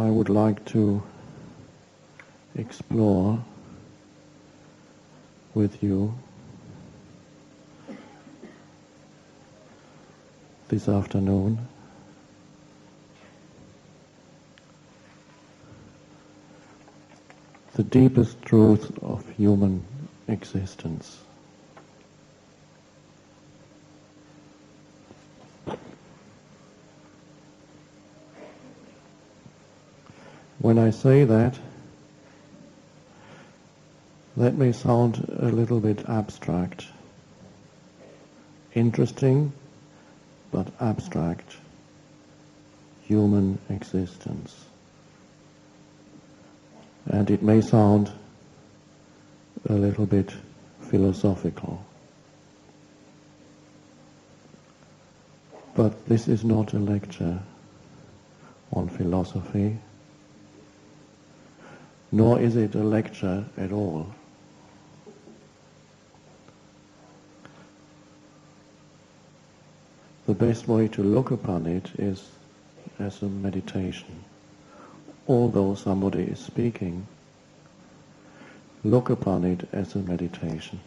I would like to explore with you this afternoon the deepest truth of human existence. When I say that may sound a little bit abstract. Interesting, but abstract. Human existence. And it may sound a little bit philosophical. But this is not a lecture on philosophy, nor is it a lecture at all. The best way to look upon it is as a meditation. Although somebody is speaking, look upon it as a meditation.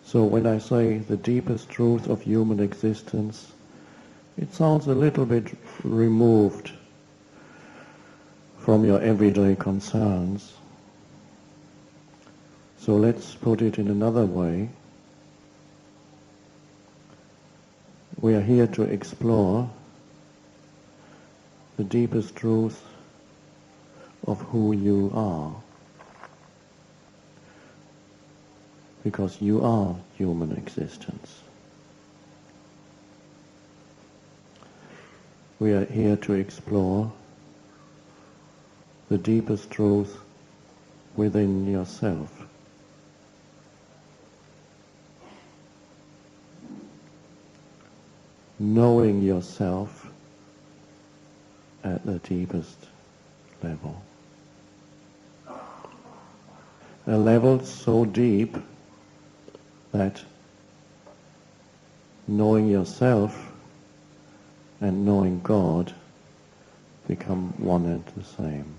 So when I say the deepest truth of human existence, it sounds a little bit removed from your everyday concerns. So let's put it in another way. We are here to explore the deepest truth of who you are. Because you are human existence. We are here to explore the deepest truth within yourself. Knowing yourself at the deepest level. A level so deep that knowing yourself and knowing God become one and the same.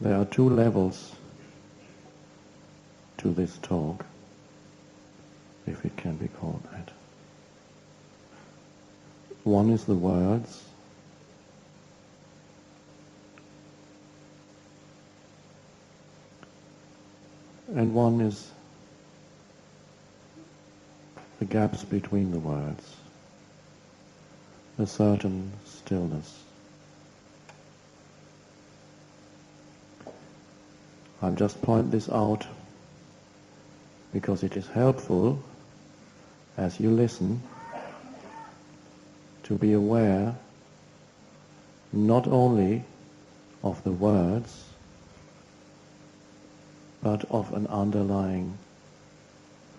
There are two levels to this talk, if it can be called that. One is the words, and one is the gaps between the words, a certain stillness. I'll just point this out because it is helpful as you listen to be aware not only of the words but of an underlying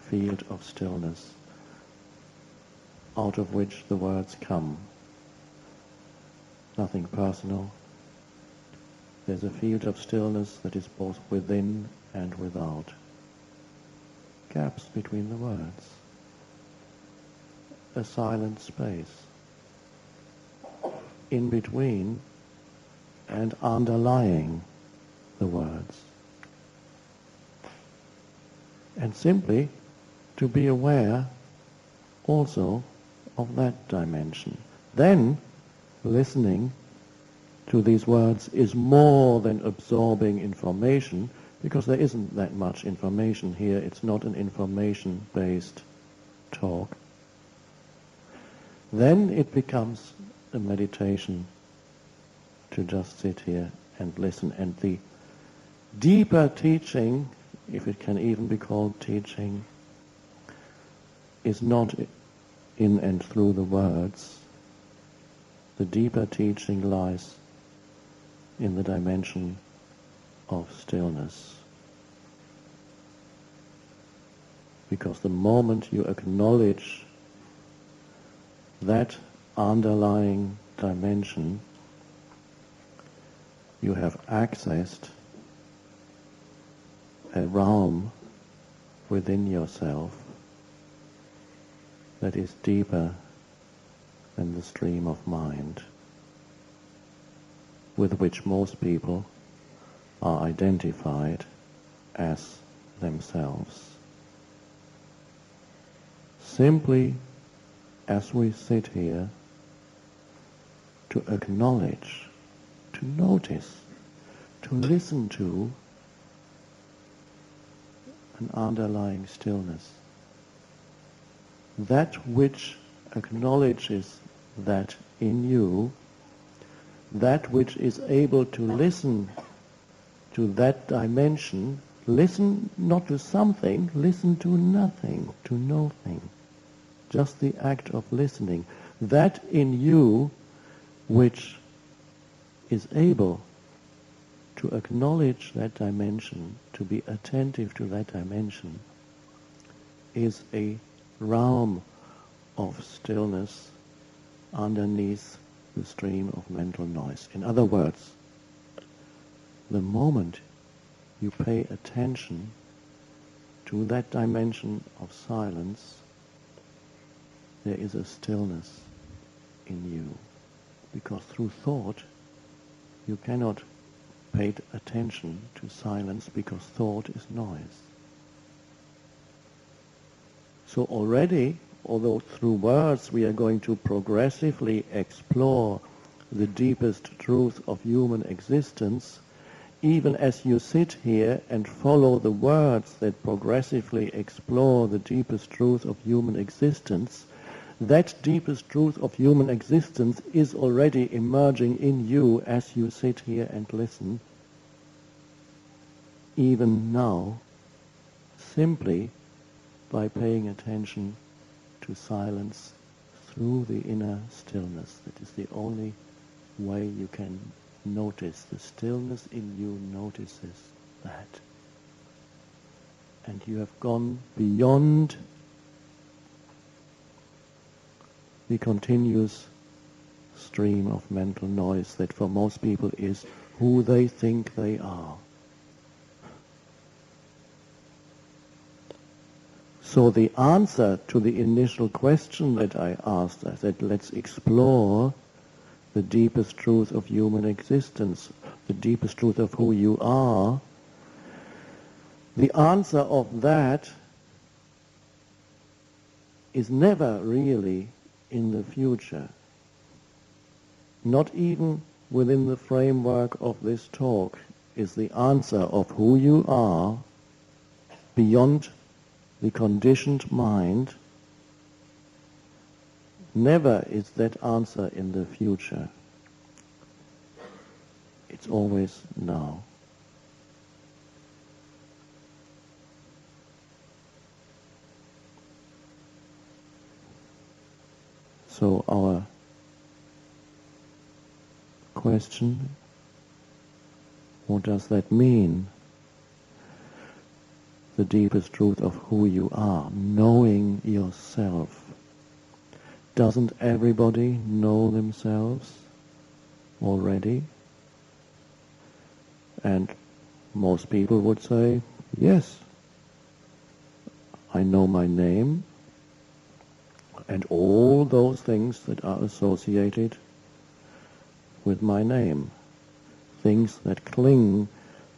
field of stillness out of which the words come. Nothing personal. There's a field of stillness that is both within and without. Gaps between the words. A silent space. In between and underlying the words. And simply to be aware also of that dimension. Then listening to these words is more than absorbing information, because there isn't that much information here. It's not an information-based talk. Then it becomes a meditation to just sit here and listen. And the deeper teaching, if it can even be called teaching, is not in and through the words. The deeper teaching lies in the dimension of stillness. Because the moment you acknowledge that underlying dimension, you have accessed a realm within yourself that is deeper than the stream of mind with which most people are identified as themselves. Simply as we sit here, to acknowledge, to notice, to listen to an underlying stillness. That which acknowledges that in you, that which is able to listen to that dimension, listen not to something, listen to nothing, to nothing. Just the act of listening. That in you which is able to acknowledge that dimension, to be attentive to that dimension, is a realm of stillness underneath the stream of mental noise. In other words, the moment you pay attention to that dimension of silence, there is a stillness in you. Because through thought, you cannot pay attention to silence because thought is noise. So already, although through words we are going to progressively explore the deepest truth of human existence, even as you sit here and follow the words that progressively explore the deepest truth of human existence, that deepest truth of human existence is already emerging in you as you sit here and listen, even now, simply by paying attention to silence through the inner stillness. That is the only way you can notice. The stillness in you notices that. And you have gone beyond the continuous stream of mental noise that for most people is who they think they are. So the answer to the initial question that I asked, I said, let's explore the deepest truth of human existence, the deepest truth of who you are. The answer of that is never really in the future, not even within the framework of this talk, is the answer of who you are beyond the conditioned mind. Never is that answer in the future. It's always now. So our question, what does that mean? The deepest truth of who you are, knowing yourself. Doesn't everybody know themselves already? And most people would say, yes, I know my name, and all those things that are associated with my name. Things that cling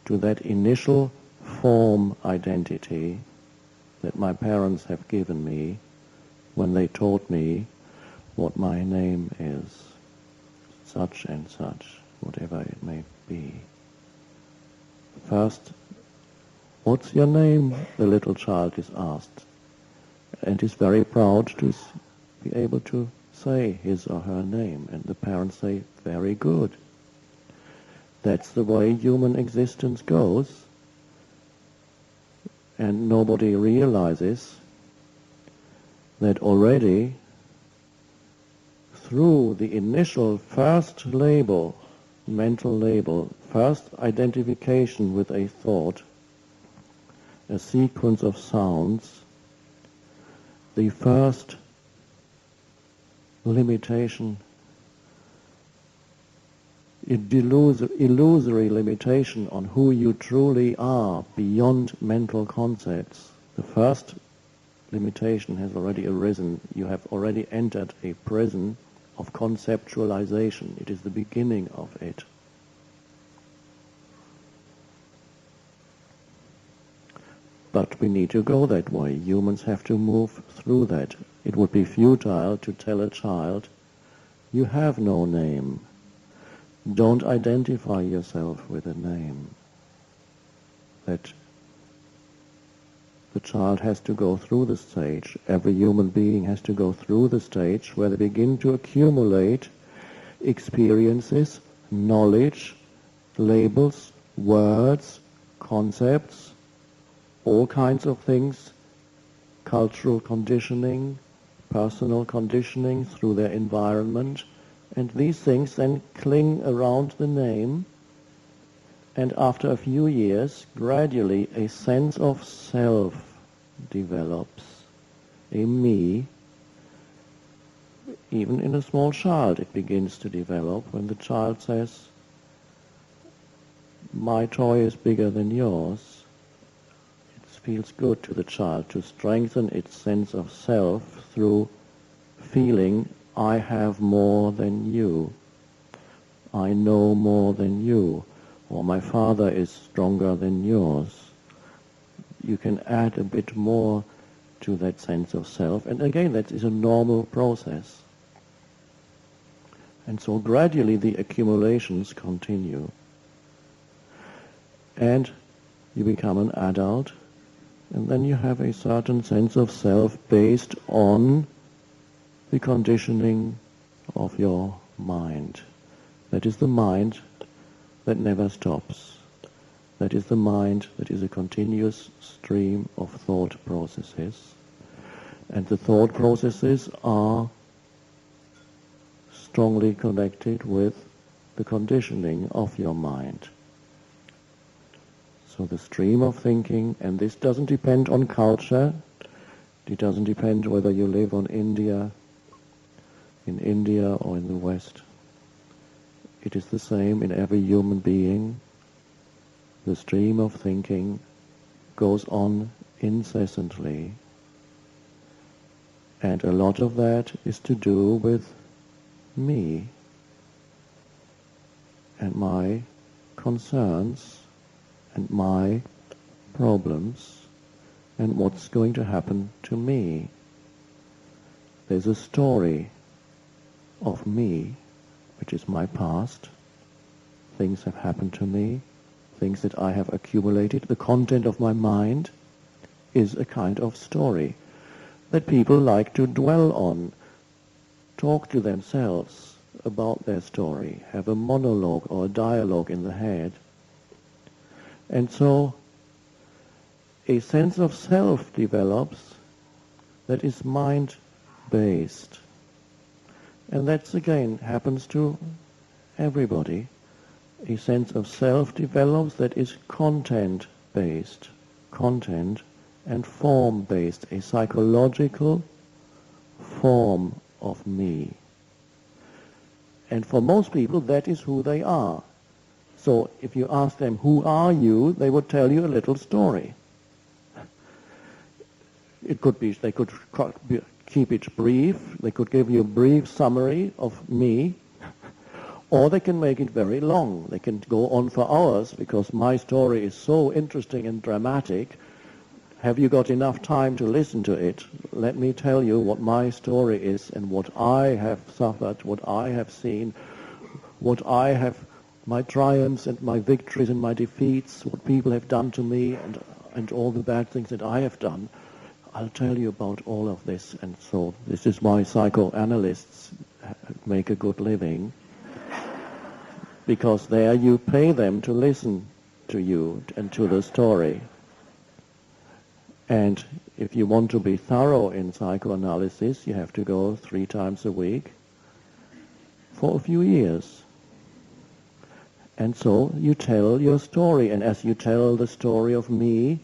to that initial form identity that my parents have given me when they taught me what my name is, such and such, whatever it may be. First, what's your name? The little child is asked, and is very proud to be able to say his or her name, and the parents say, very good. That's the way human existence goes, and nobody realizes that already through the initial first label, mental label, first identification with a thought, a sequence of sounds, the first limitation illusory limitation on who you truly are beyond mental concepts. The first limitation has already arisen. You have already entered a prison of conceptualization. It is the beginning of it. But we need to go that way. Humans have to move through that. It would be futile to tell a child, you have no name. Don't identify yourself with a name. That the child has to go through the stage. Every human being has to go through the stage where they begin to accumulate experiences, knowledge, labels, words, concepts, all kinds of things, cultural conditioning, personal conditioning through their environment, and these things then cling around the name, and after a few years, gradually a sense of self develops, a me. Even in a small child it begins to develop when the child says, my toy is bigger than yours. Feels good to the child to strengthen its sense of self through feeling, I have more than you, I know more than you, or my father is stronger than yours. You can add a bit more to that sense of self, and again that is a normal process. And so gradually the accumulations continue, and you become an adult. And then you have a certain sense of self based on the conditioning of your mind. That is the mind that never stops. That is the mind that is a continuous stream of thought processes. And the thought processes are strongly connected with the conditioning of your mind. So the stream of thinking, and this doesn't depend on culture, it doesn't depend whether you live in India or in the West. It is the same in every human being. The stream of thinking goes on incessantly. And a lot of that is to do with me and my concerns and my problems and what's going to happen to me. There's a story of me, which is my past. Things have happened to me, things that I have accumulated. The content of my mind is a kind of story that people like to dwell on, talk to themselves about their story, have a monologue or a dialogue in the head. And so a sense of self develops that is mind-based. And that again happens to everybody. A sense of self develops that is content-based, content and form-based, a psychological form of me. And for most people that is who they are. So if you ask them, who are you, they would tell you a little story. It could be, they could keep it brief, they could give you a brief summary of me, or they can make it very long. They can go on for hours because my story is so interesting and dramatic. Have you got enough time to listen to it? Let me tell you what my story is and what I have suffered, what I have seen, what I have, my triumphs and my victories and my defeats, what people have done to me and all the bad things that I have done. I'll tell you about all of this. And so this is why psychoanalysts make a good living, because there you pay them to listen to you and to the story. And if you want to be thorough in psychoanalysis, you have to go 3 times a week for a few years. And so you tell your story, and as you tell the story of me,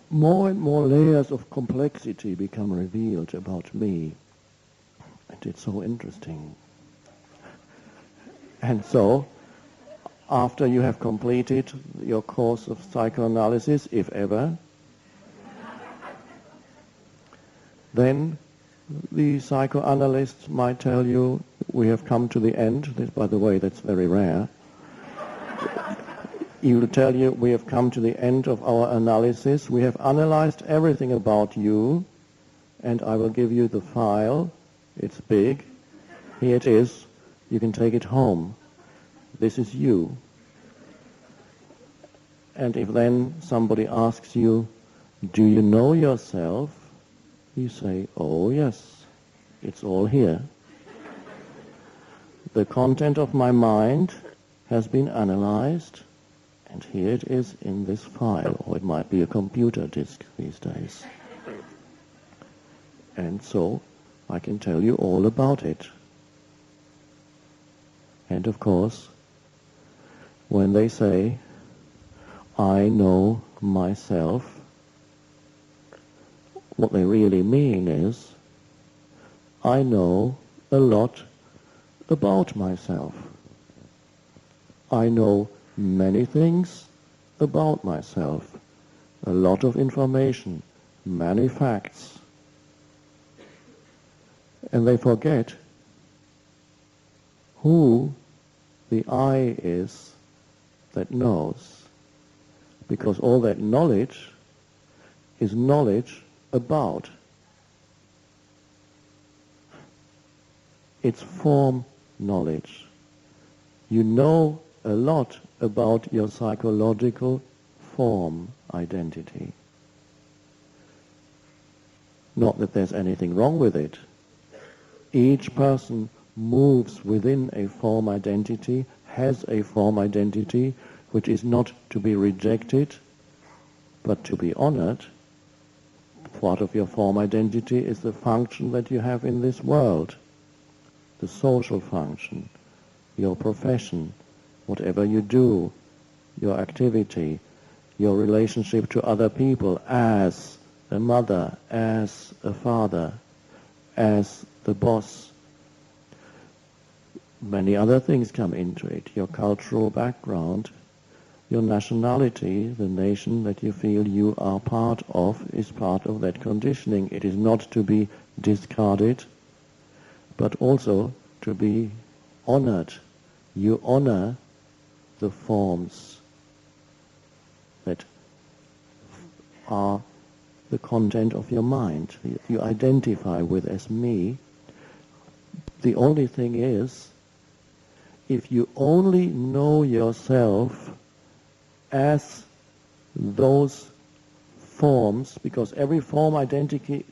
more and more layers of complexity become revealed about me. And it's so interesting. And so, after you have completed your course of psychoanalysis, if ever, then the psychoanalyst might tell you, we have come to the end. This, by the way, that's very rare. He will tell you, we have come to the end of our analysis. We have analyzed everything about you, and I will give you the file. It's big. Here it is. You can take it home. This is you. And if then somebody asks you, do you know yourself? You say, oh yes, it's all here. The content of my mind has been analyzed, and here it is in this file, or it might be a computer disk these days. And so I can tell you all about it. And of course, when they say, I know myself, what they really mean is, I know a lot about myself. I know many things about myself, a lot of information, many facts. And they forget who the I is that knows, because all that knowledge is knowledge about. It's form knowledge. You know a lot about your psychological form identity. Not that there's anything wrong with it. Each person moves within a form identity, has a form identity which is not to be rejected, but to be honored. Part of your form identity is the function that you have in this world, the social function, your profession, whatever you do, your activity, your relationship to other people as a mother, as a father, as the boss. Many other things come into it, your cultural background, your nationality, the nation that you feel you are part of, is part of that conditioning. It is not to be discarded, but also to be honored. You honor the forms that are the content of your mind, you identify with as me. The only thing is, if you only know yourself as those forms, because every form identity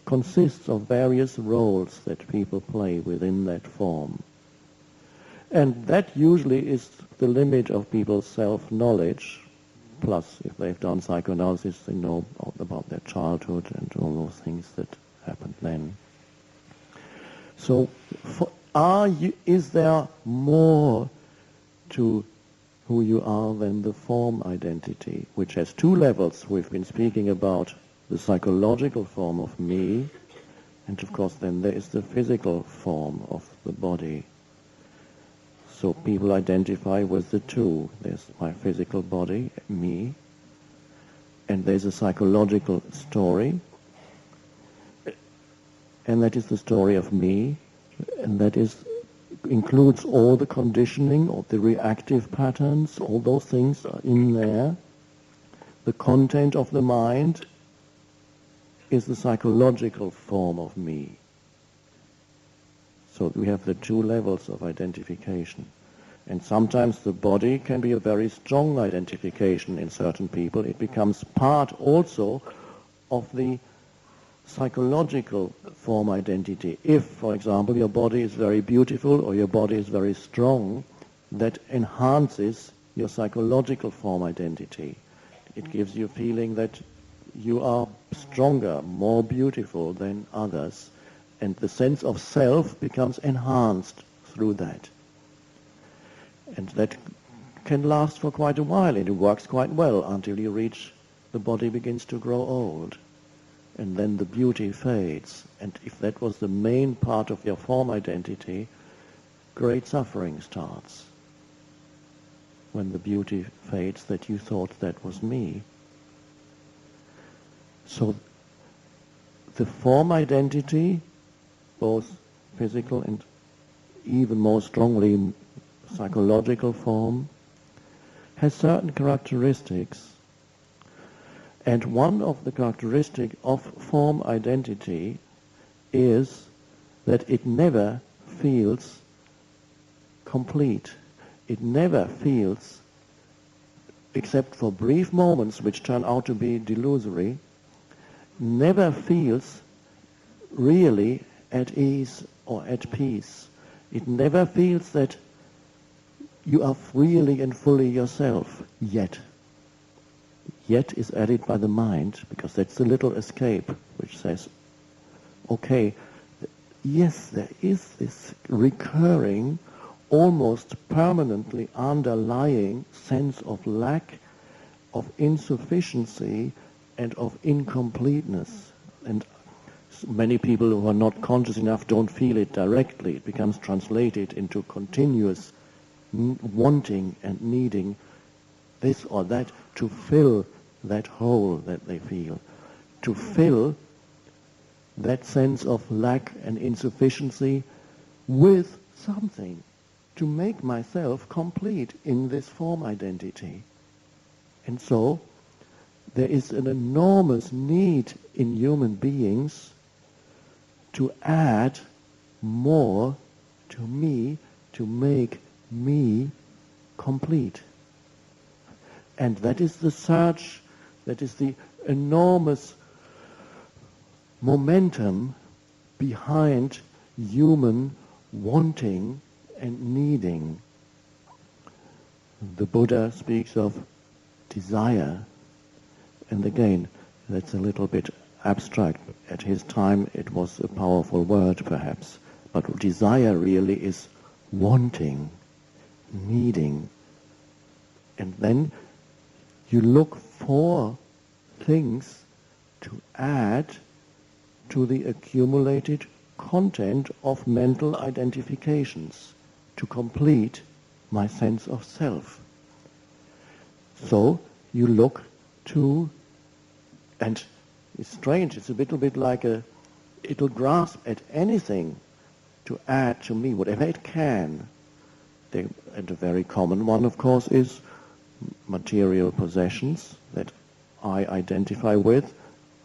consists of various roles that people play within that form. And that usually is the limit of people's self-knowledge. Plus, if they've done psychoanalysis, they know about their childhood and all those things that happened then. So, is there more to who you are than the form identity, which has two levels? We've been speaking about the psychological form of me, and of course then there is the physical form of the body. So people identify with the two. There's my physical body, me, and there's a psychological story, and that is the story of me, and that includes all the conditioning, all the reactive patterns, all those things are in there. The content of the mind is the psychological form of me. So we have the two levels of identification. And sometimes the body can be a very strong identification in certain people. It becomes part also of the psychological form identity. If, for example, your body is very beautiful or your body is very strong, that enhances your psychological form identity. It gives you a feeling that you are stronger, more beautiful than others. And the sense of self becomes enhanced through that. And that can last for quite a while, and it works quite well until you reach, the body begins to grow old. And then the beauty fades. And if that was the main part of your form identity, great suffering starts. When the beauty fades that you thought that was me. So the form identity, both physical and even more strongly psychological form, has certain characteristics. And one of the characteristics of form identity is that it never feels complete. It never feels, except for brief moments which turn out to be delusory, never feels really at ease or at peace. It never feels that you are really and fully yourself, yet. Yet is added by the mind, because that's the little escape which says, okay, yes, there is this recurring, almost permanently underlying sense of lack, of insufficiency, and of incompleteness. And many people who are not conscious enough don't feel it directly. It becomes translated into continuous wanting and needing this or that to fill that hole that they feel, to fill that sense of lack and insufficiency with something, to make myself complete in this form identity. And so there is an enormous need in human beings to add more to me, to make me complete. And that is the search, that is the enormous momentum behind human wanting and needing. The Buddha speaks of desire, and again, that's a little bit abstract. At his time, it was a powerful word, perhaps, but desire really is wanting, needing. And then you look for things to add to the accumulated content of mental identifications to complete my sense of self. So you look to, and it's strange, it's a little bit like it'll grasp at anything to add to me, whatever it can. And a very common one, of course, is material possessions that I identify with.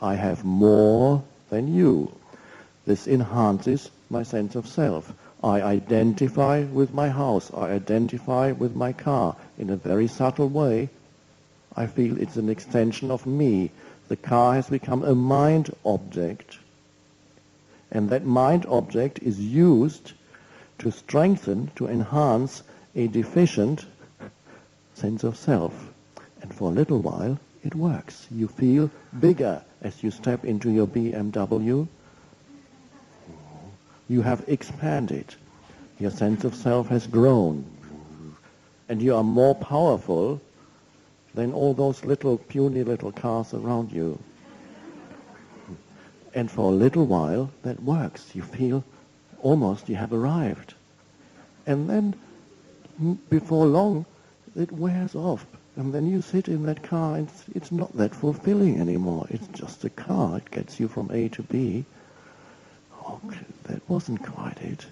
I have more than you. This enhances my sense of self. I identify with my house. I identify with my car. In a very subtle way, I feel it's an extension of me. The car has become a mind object. And that mind object is used to strengthen, to enhance a deficient sense of self. And for a little while, it works. You feel bigger as you step into your BMW. You have expanded. Your sense of self has grown. And you are more powerful than all those little, puny little cars around you. And for a little while, that works. You feel almost you have arrived. And then, before long, it wears off. And then you sit in that car, and it's not that fulfilling anymore. It's just a car. It gets you from A to B. Oh, that wasn't quite it.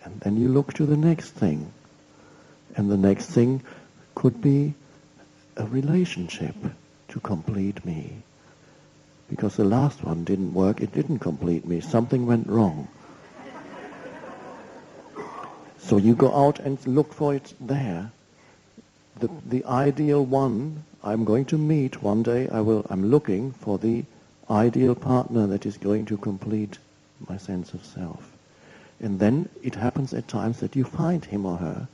And then you look to the next thing. And the next thing could be a relationship to complete me. Because the last one didn't work, it didn't complete me. Something went wrong. So you go out and look for it there. The ideal one I'm going to meet one day, I'm looking for the ideal partner that is going to complete my sense of self. And then it happens at times that you find him or her.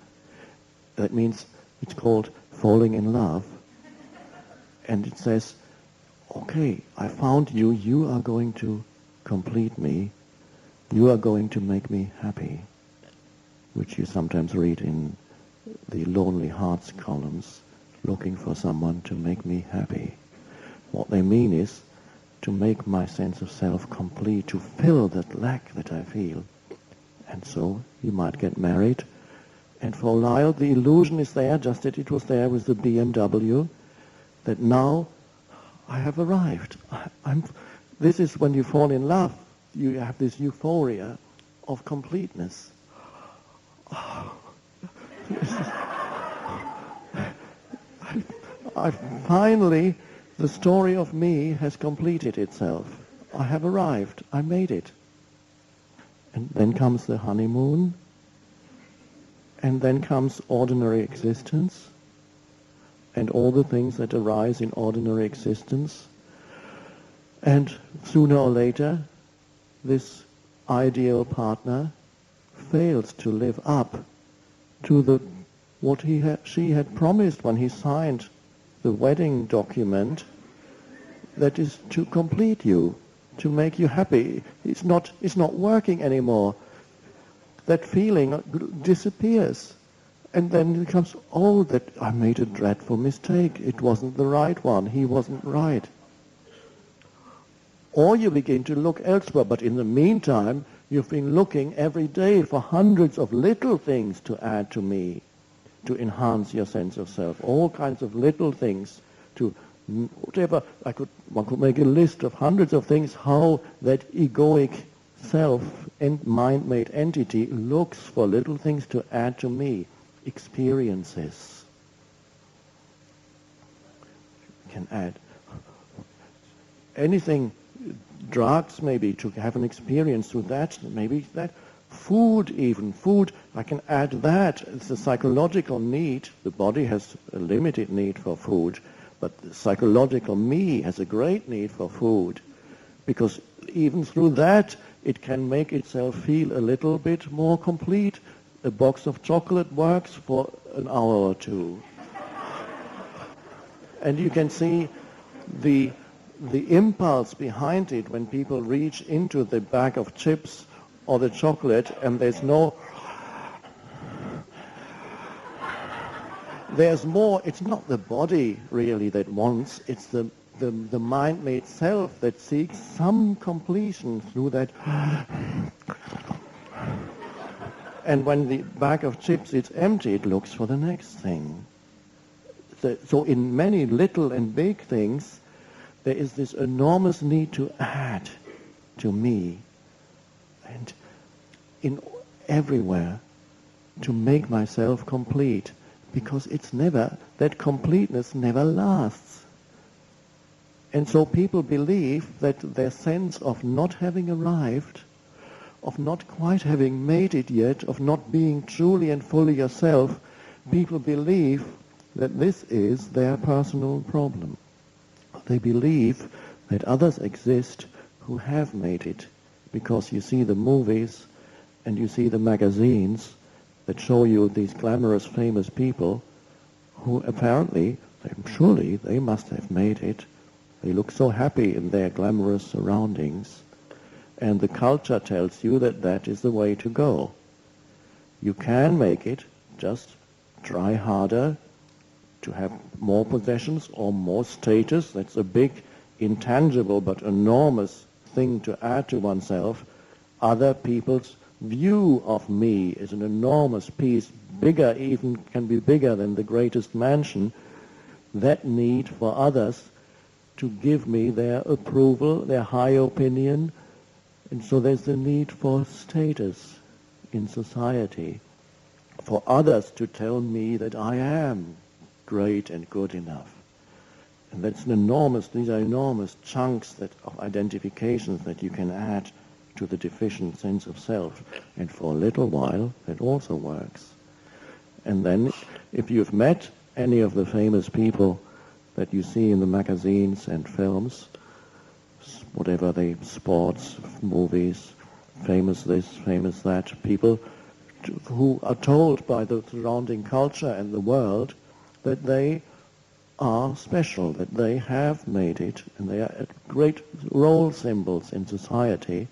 That means it's called falling in love. And it says, okay, I found you, you are going to complete me, you are going to make me happy, which you sometimes read in the Lonely Hearts columns, looking for someone to make me happy. What they mean is to make my sense of self complete, to fill that lack that I feel. And so you might get married. And for a while the illusion is there, just as it was there with the BMW, that now I have arrived. This is when you fall in love. You have this euphoria of completeness. Finally, the story of me has completed itself. I have arrived. I made it. And then comes the honeymoon. And then comes ordinary existence. And all the things that arise in ordinary existence. And sooner or later, this ideal partner fails to live up to what she had promised when he signed the wedding document, that is to complete you, to make you happy. It's not working anymore. That feeling disappears. And then it becomes, that I made a dreadful mistake. It wasn't the right one. He wasn't right. Or you begin to look elsewhere, but in the meantime, you've been looking every day for hundreds of little things to add to me, to enhance your sense of self. All kinds of little things to whatever. One could make a list of hundreds of things how that egoic self and mind-made entity looks for little things to add to me, experiences. You can add anything. Drugs, maybe, to have an experience through that, maybe that. Food, even. Food, I can add that. It's a psychological need. The body has a limited need for food, but the psychological me has a great need for food, because even through that, it can make itself feel a little bit more complete. A box of chocolate works for an hour or two. And you can see the impulse behind it when people reach into the bag of chips or the chocolate, and there's more. It's not the body really that wants, it's the mind-made self that seeks some completion through that. And when the bag of chips is empty, it looks for the next thing. So in many little and big things, there is this enormous need to add to me, and everywhere, to make myself complete, because that completeness never lasts. And so people believe that their sense of not having arrived, of not quite having made it yet, of not being truly and fully yourself, people believe that this is their personal problem. They believe that others exist who have made it, because you see the movies and you see the magazines that show you these glamorous, famous people who apparently, surely they must have made it. They look so happy in their glamorous surroundings. And the culture tells you that that is the way to go. You can make it, just try harder, to have more possessions or more status. That's a big, intangible but enormous thing to add to oneself. Other people's view of me is an enormous piece, can be bigger than the greatest mansion. That need for others to give me their approval, their high opinion. And so there's the need for status in society, for others to tell me that I am great and good enough. And these are enormous chunks of identifications that you can add to the deficient sense of self. And for a little while, that also works. And then, if you've met any of the famous people that you see in the magazines and films, whatever sports, movies, famous this, famous that, people who are told by the surrounding culture and the world that they are special, that they have made it, and they are great role symbols in society.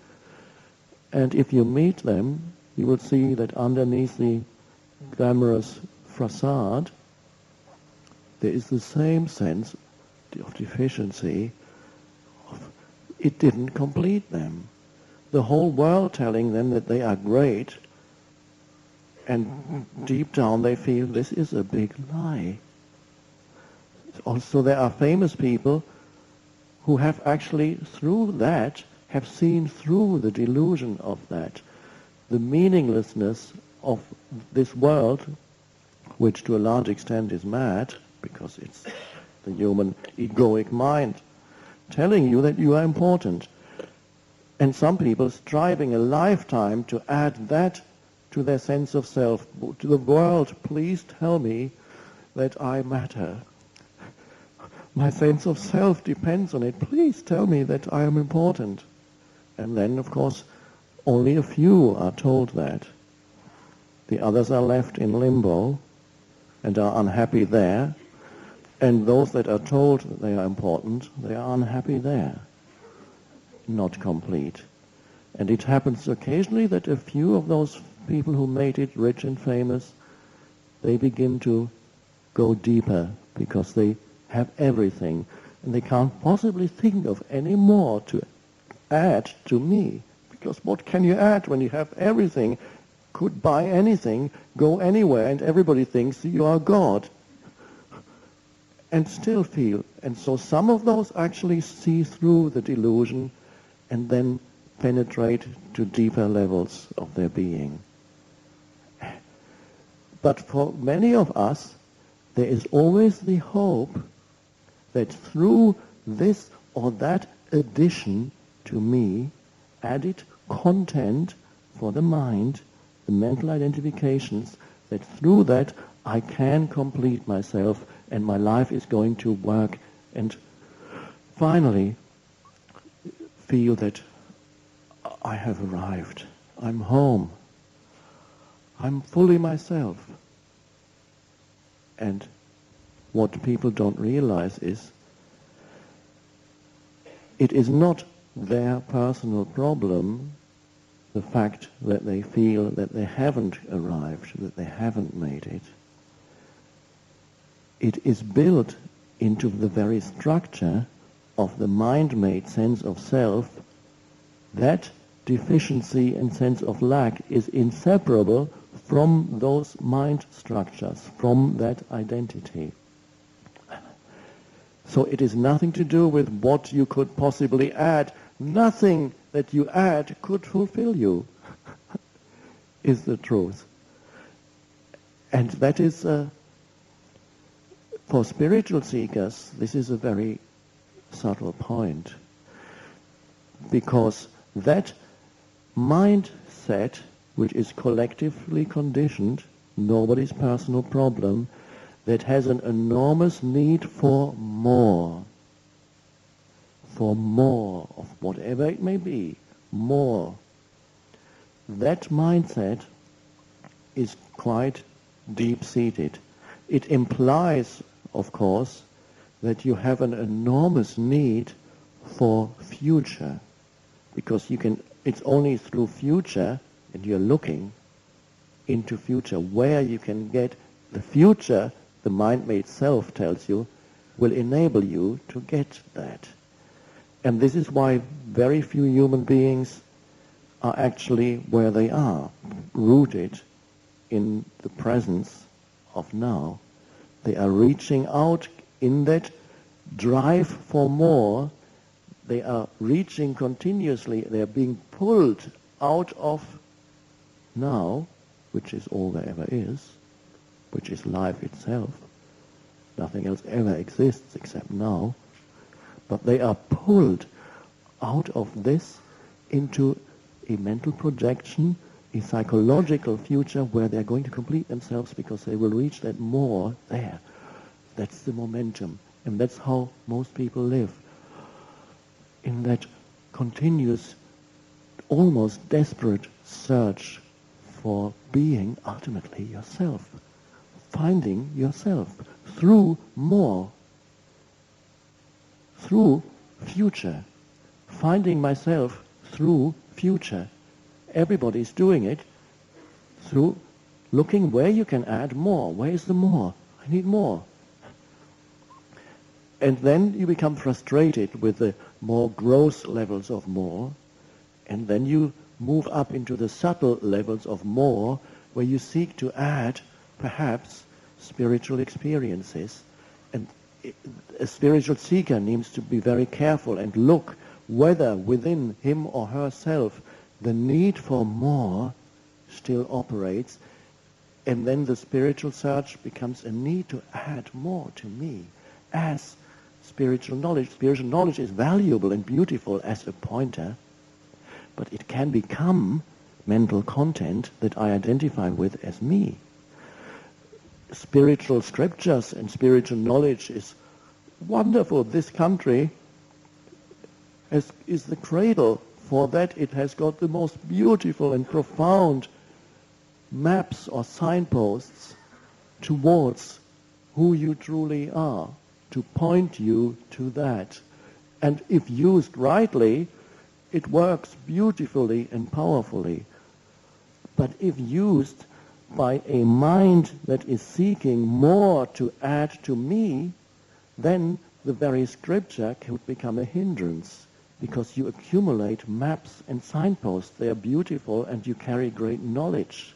And if you meet them, you will see that underneath the glamorous facade, there is the same sense of deficiency. It didn't complete them. The whole world telling them that they are great And deep down they feel this is a big lie. Also there are famous people who have actually through that have seen through the delusion of that, the meaninglessness of this world, which to a large extent is mad, because it's the human egoic mind telling you that you are important. And some people striving a lifetime to add that to their sense of self, to the world, please tell me that I matter. My sense of self depends on it. Please tell me that I am important. And then, of course, only a few are told that. The others are left in limbo and are unhappy there. And those that are told that they are important, they are unhappy there. Not complete. And it happens occasionally that a few of those people who made it rich and famous, they begin to go deeper because they have everything and they can't possibly think of any more to add to me, because what can you add when you have everything, could buy anything, go anywhere, and everybody thinks you are God and still feel. And so some of those actually see through the delusion and then penetrate to deeper levels of their being. But for many of us, there is always the hope that through this or that addition to me, added content for the mind, the mental identifications, that through that I can complete myself and my life is going to work, and finally feel that I have arrived, I'm home, I'm fully myself. And what people don't realize is it is not their personal problem, the fact that they feel that they haven't arrived, that they haven't made it. It is built into the very structure of the mind-made sense of self. That deficiency and sense of lack is inseparable from those mind structures, from that identity. So it is nothing to do with what you could possibly add. Nothing that you add could fulfill you, is the truth. And that is, for spiritual seekers, this is a very subtle point. Because that mindset, which is collectively conditioned, nobody's personal problem, that has an enormous need for more of whatever it may be, more. That mindset is quite deep-seated. It implies, of course, that you have an enormous need for future, because it's only through future, and you're looking into future, where you can get the future, the mind-made self tells you, will enable you to get that. And this is why very few human beings are actually where they are, rooted in the presence of now. They are reaching out in that drive for more. They are reaching continuously. They are being pulled out of now, which is all there ever is, which is life itself. Nothing else ever exists except now. But they are pulled out of this into a mental projection, a psychological future where they're going to complete themselves because they will reach that more there. That's the momentum. And that's how most people live. In that continuous, almost desperate search for being ultimately yourself. Finding yourself through more. Through future. Finding myself through future. Everybody's doing it through looking where you can add more. Where is the more? I need more. And then you become frustrated with the more gross levels of more, and then you move up into the subtle levels of more, where you seek to add, perhaps, spiritual experiences. And a spiritual seeker needs to be very careful and look whether within him or herself the need for more still operates, and then the spiritual search becomes a need to add more to me as spiritual knowledge. Spiritual knowledge is valuable and beautiful as a pointer, but it can become mental content that I identify with as me. Spiritual scriptures and spiritual knowledge is wonderful. This country is the cradle for that. It has got the most beautiful and profound maps or signposts towards who you truly are, to point you to that. And if used rightly, it works beautifully and powerfully. But if used by a mind that is seeking more to add to me, then the very scripture could become a hindrance, because you accumulate maps and signposts. They are beautiful and you carry great knowledge.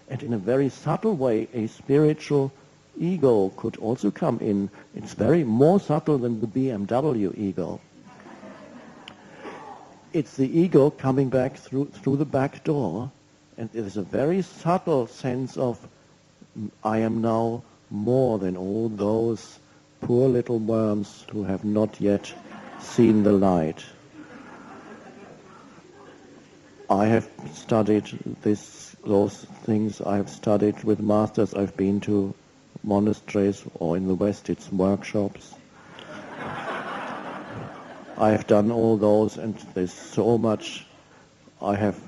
And in a very subtle way, a spiritual ego could also come in. It's very more subtle than the BMW ego. It's the ego coming back through the back door, and there's a very subtle sense of, I am now more than all those poor little worms who have not yet seen the light. I have studied those things. I have studied with masters. I've been to monasteries, or in the West it's workshops. I have done all those, and there's so much. There's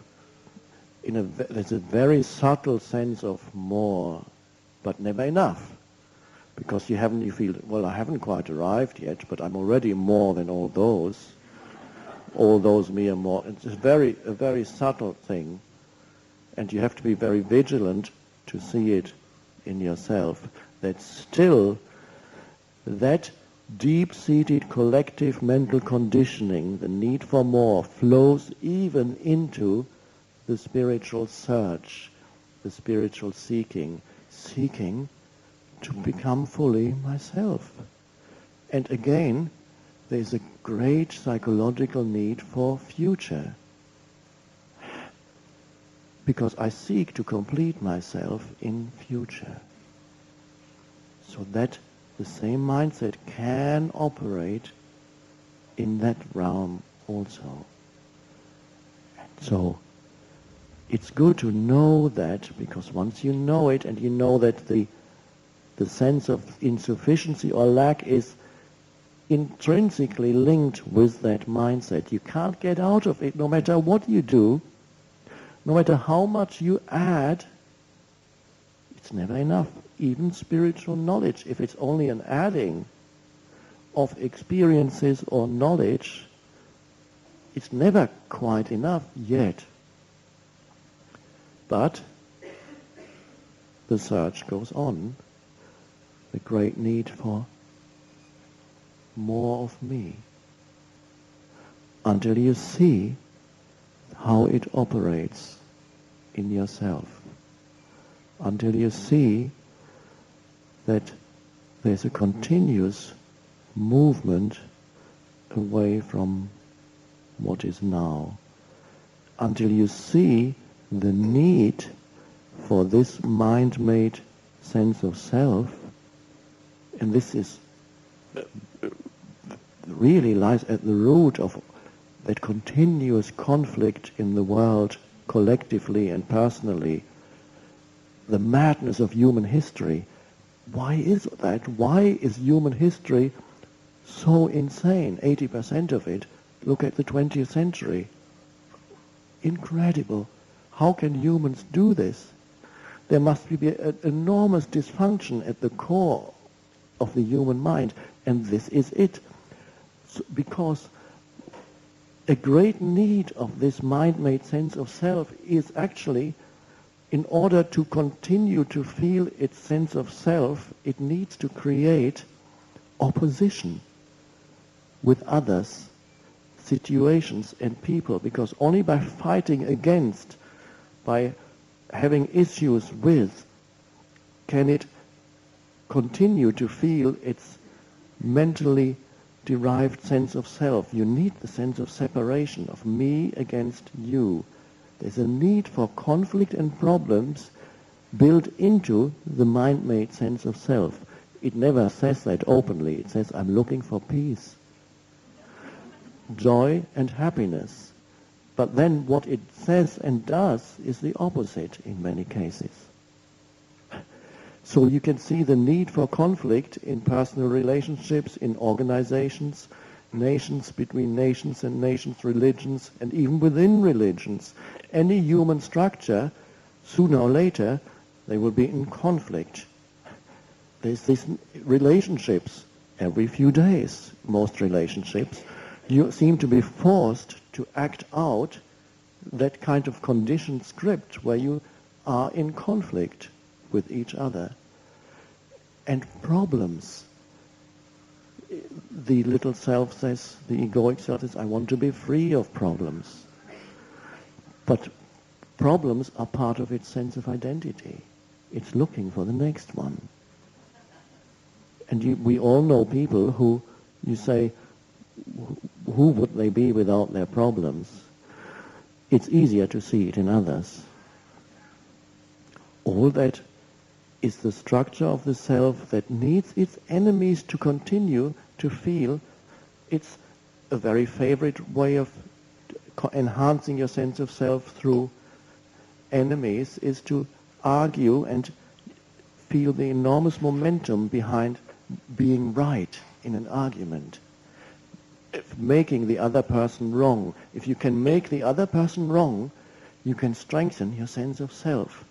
a very subtle sense of more, but never enough. Because you feel, well, I haven't quite arrived yet, but I'm already more than all those. All those mere more. It's a very subtle thing, and you have to be very vigilant to see it in yourself, that still that deep-seated collective mental conditioning, the need for more, flows even into the spiritual search, the spiritual seeking to become fully myself. And again, there's a great psychological need for future, because I seek to complete myself in future, so that the same mindset can operate in that realm also. So it's good to know that, because once you know it, and you know that the sense of insufficiency or lack is intrinsically linked with that mindset, you can't get out of it no matter what you do, no matter how much you add. It's never enough. Even spiritual knowledge, if it's only an adding of experiences or knowledge, it's never quite enough yet. But the search goes on, the great need for more of me, until you see how it operates in yourself, until you see that there's a continuous movement away from what is now, until you see the need for this mind-made sense of self. And this is really lies at the root of that continuous conflict in the world, collectively and personally, the madness of human history. Why is that? Why is human history so insane? 80% of it. Look at the 20th century. Incredible. How can humans do this? There must be an enormous dysfunction at the core of the human mind, and this is it. Because a great need of this mind-made sense of self is actually, in order to continue to feel its sense of self, it needs to create opposition with others, situations and people, because only by fighting against, by having issues with, can it continue to feel its mentally derived sense of self? You need the sense of separation, of me against you. There's a need for conflict and problems built into the mind-made sense of self. It never says that openly. It says, I'm looking for peace, joy and happiness. But then what it says and does is the opposite in many cases. So you can see the need for conflict in personal relationships, in organizations, nations, between nations and nations, religions, and even within religions. Any human structure, sooner or later, they will be in conflict. There's these relationships every few days, most relationships. You seem to be forced to act out that kind of conditioned script where you are in conflict with each other. And problems. The little self says, the egoic self says, I want to be free of problems. But problems are part of its sense of identity. It's looking for the next one. And we all know people who, you say, who would they be without their problems? It's easier to see it in others. All that is the structure of the self that needs its enemies to continue to feel. It's a very favorite way of enhancing your sense of self through enemies, is to argue and feel the enormous momentum behind being right in an argument, making the other person wrong. If you can make the other person wrong, you can strengthen your sense of self.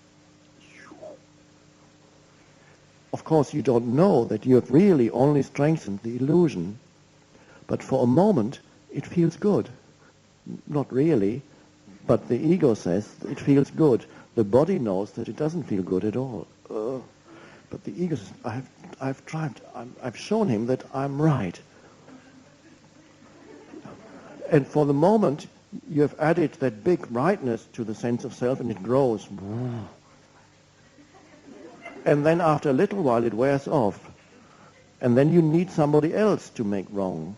Of course, you don't know that you have really only strengthened the illusion, but for a moment it feels good. Not really, but the ego says it feels good. The body knows that it doesn't feel good at all. But the ego says, I've tried, I've shown him that I'm right. And for the moment, you have added that big rightness to the sense of self, and it grows. And then after a little while it wears off. And then you need somebody else to make wrong.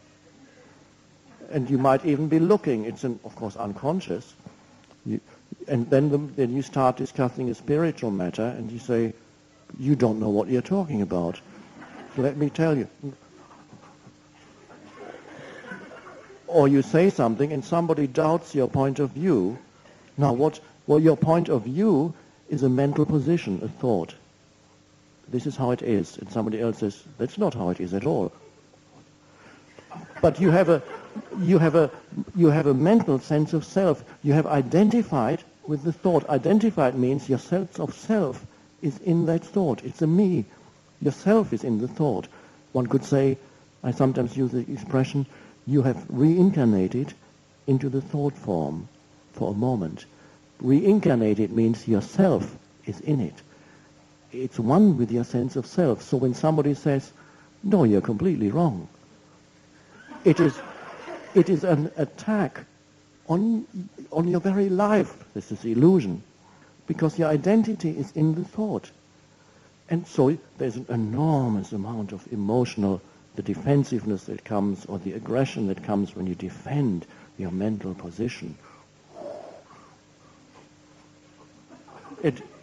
And you might even be looking, it's of course unconscious. And then you start discussing a spiritual matter and you say, you don't know what you're talking about. So let me tell you. Or you say something and somebody doubts your point of view. Now your point of view is a mental position, a thought. This is how it is. And somebody else says, that's not how it is at all. But you have a mental sense of self. You have identified with the thought. Identified means your sense of self is in that thought. It's a me. Yourself is in the thought. One could say, I sometimes use the expression, you have reincarnated into the thought form for a moment. Reincarnated means yourself is in it. It's one with your sense of self. So when somebody says, no, you're completely wrong, it is an attack on your very life. This is illusion. Because your identity is in the thought. And so there's an enormous amount of emotional, the defensiveness that comes, or the aggression that comes when you defend your mental position.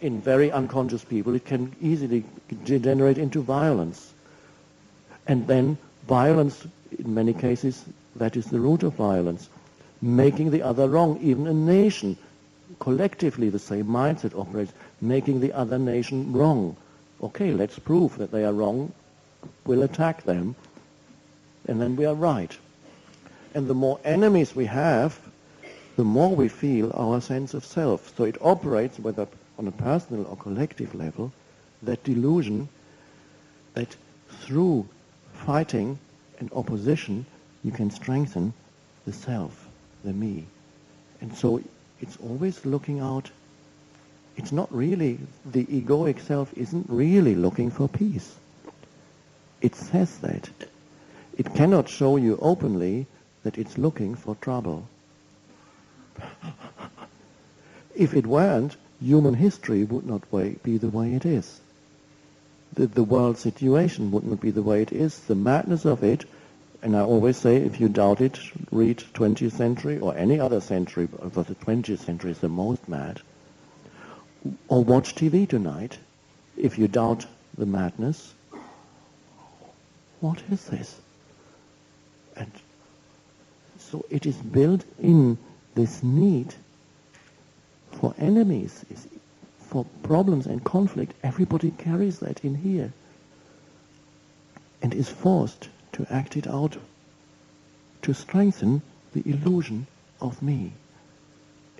In very unconscious people, it can easily degenerate into violence. And then violence, in many cases, that is the root of violence. Making the other wrong. Even a nation, collectively the same mindset operates, making the other nation wrong. Okay, let's prove that they are wrong. We'll attack them. And then we are right. And the more enemies we have, the more we feel our sense of self. So it operates, whether on a personal or collective level, that delusion that through fighting and opposition you can strengthen the self, the me. And so it's always looking out. It's not really, the egoic self isn't really looking for peace. It says that. It cannot show you openly that it's looking for trouble. If it weren't, human history would not be the way it is. The world situation would not be the way it is. The madness of it, and I always say, if you doubt it, read 20th century or any other century, but the 20th century is the most mad. Or watch TV tonight. If you doubt the madness, what is this? And so it is built in this need for enemies, for problems and conflict. Everybody carries that in here and is forced to act it out to strengthen the illusion of me.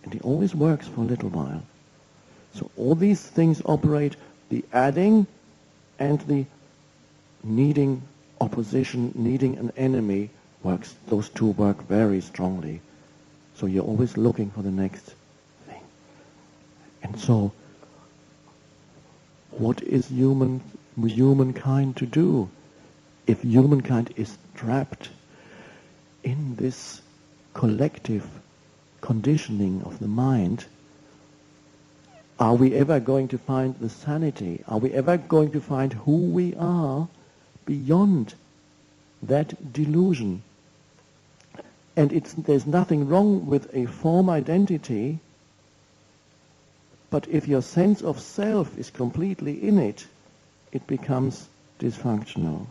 And it always works for a little while. So all these things operate, the adding and the needing opposition, needing an enemy works. Those two work very strongly. So you're always looking for the next thing. And so what is humankind to do? If humankind is trapped in this collective conditioning of the mind, are we ever going to find the sanity? Are we ever going to find who we are beyond that delusion? And there's nothing wrong with a form identity, but if your sense of self is completely in it, it becomes dysfunctional.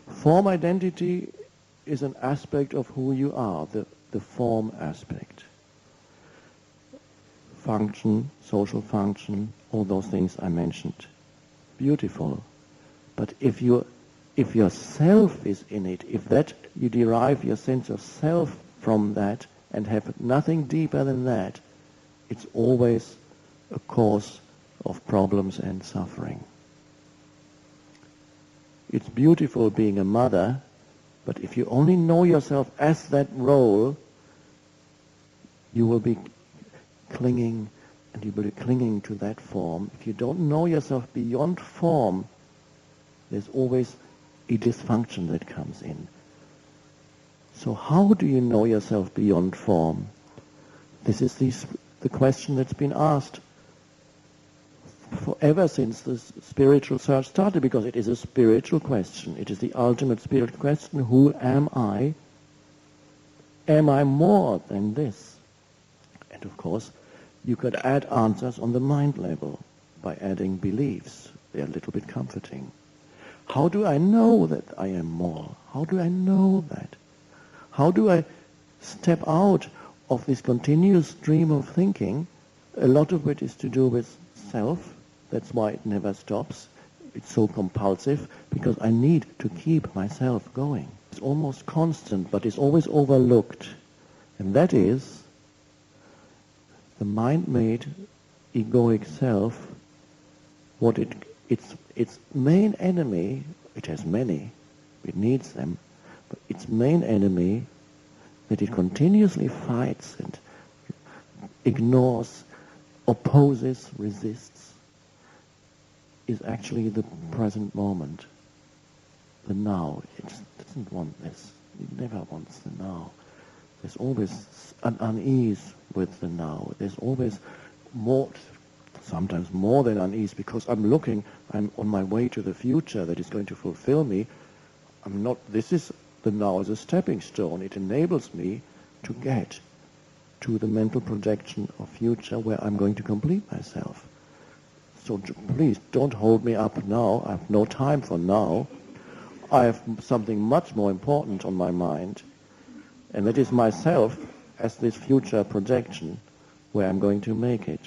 Form identity is an aspect of who you are, the form aspect. Function, social function, all those things I mentioned. Beautiful. But if your self is in it, if that you derive your sense of self from that and have nothing deeper than that, it's always a cause of problems and suffering. It's beautiful being a mother, but if you only know yourself as that role, you will be clinging, and you will be clinging to that form. If you don't know yourself beyond form, there's always a dysfunction that comes in. So how do you know yourself beyond form? This is the question that's been asked forever since the spiritual search started, because it is a spiritual question. It is the ultimate spiritual question. Who am I? Am I more than this? And of course, you could add answers on the mind level by adding beliefs. They're a little bit comforting. How do I know that I am more? How do I know that? How do I step out of this continuous stream of thinking? A lot of it is to do with self. That's why it never stops. It's so compulsive, because I need to keep myself going. It's almost constant, but it's always overlooked. And that is the mind-made egoic self. What its main enemy, it has many, it needs them, but its main enemy that it continuously fights and ignores, opposes, resists, is actually the present moment, the now. It doesn't want this. It never wants the now. There's always an unease with the now. There's always more, sometimes more than unease, because I'm on my way to the future that is going to fulfill me. This is the now as a stepping stone. It enables me to get to the mental projection of future where I'm going to complete myself. So please don't hold me up now. I have no time for now. I have something much more important on my mind, and that is myself as this future projection where I'm going to make it.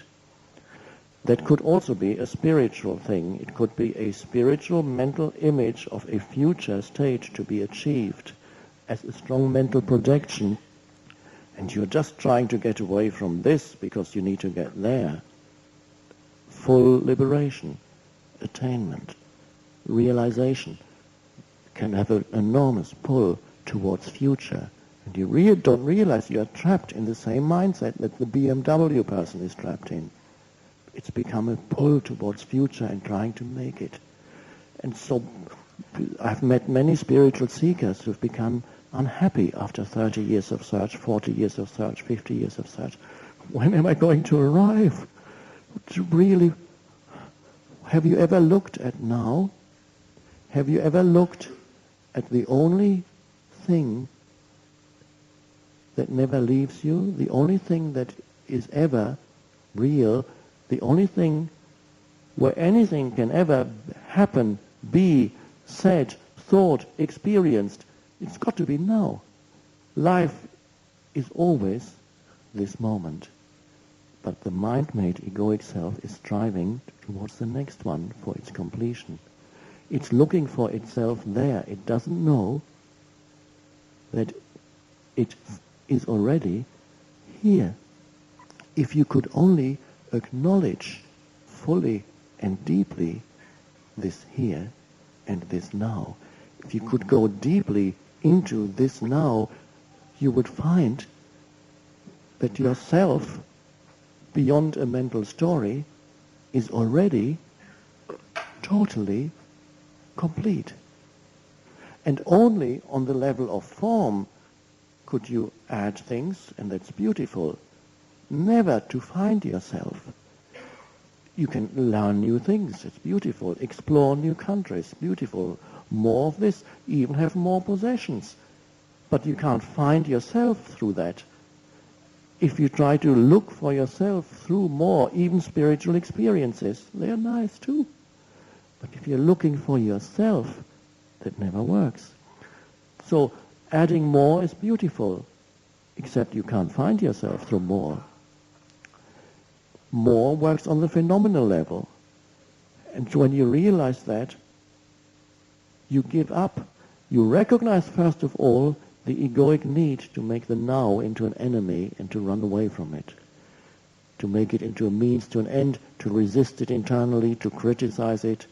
That could also be a spiritual thing. It could be a spiritual mental image of a future state to be achieved as a strong mental projection, and you're just trying to get away from this because you need to get there. Full liberation, attainment, realization can have an enormous pull towards future. And you don't realize you are trapped in the same mindset that the BMW person is trapped in. It's become a pull towards future and trying to make it. And so I've met many spiritual seekers who've become unhappy after 30 years of search, 40 years of search, 50 years of search. When am I going to arrive? Really, have you ever looked at now? Have you ever looked at the only thing that never leaves you, the only thing that is ever real, the only thing where anything can ever happen, be, said, thought, experienced? It's got to be now. Life is always this moment. But the mind-made egoic self is striving towards the next one for its completion. It's looking for itself there. It doesn't know that it is already here. If you could only acknowledge fully and deeply this here and this now, if you could go deeply into this now, you would find that yourself, beyond a mental story, is already totally complete. And only on the level of form could you add things, and that's beautiful. Never to find yourself. You can learn new things, it's beautiful. Explore new countries, beautiful. More of this, even have more possessions. But you can't find yourself through that. If you try to look for yourself through more, even spiritual experiences, they are nice too. But if you're looking for yourself, that never works. So adding more is beautiful, except you can't find yourself through more. More works on the phenomenal level. And when you realize that, you give up. You recognize, first of all, the egoic need to make the now into an enemy and to run away from it. To make it into a means to an end, to resist it internally, to criticize it,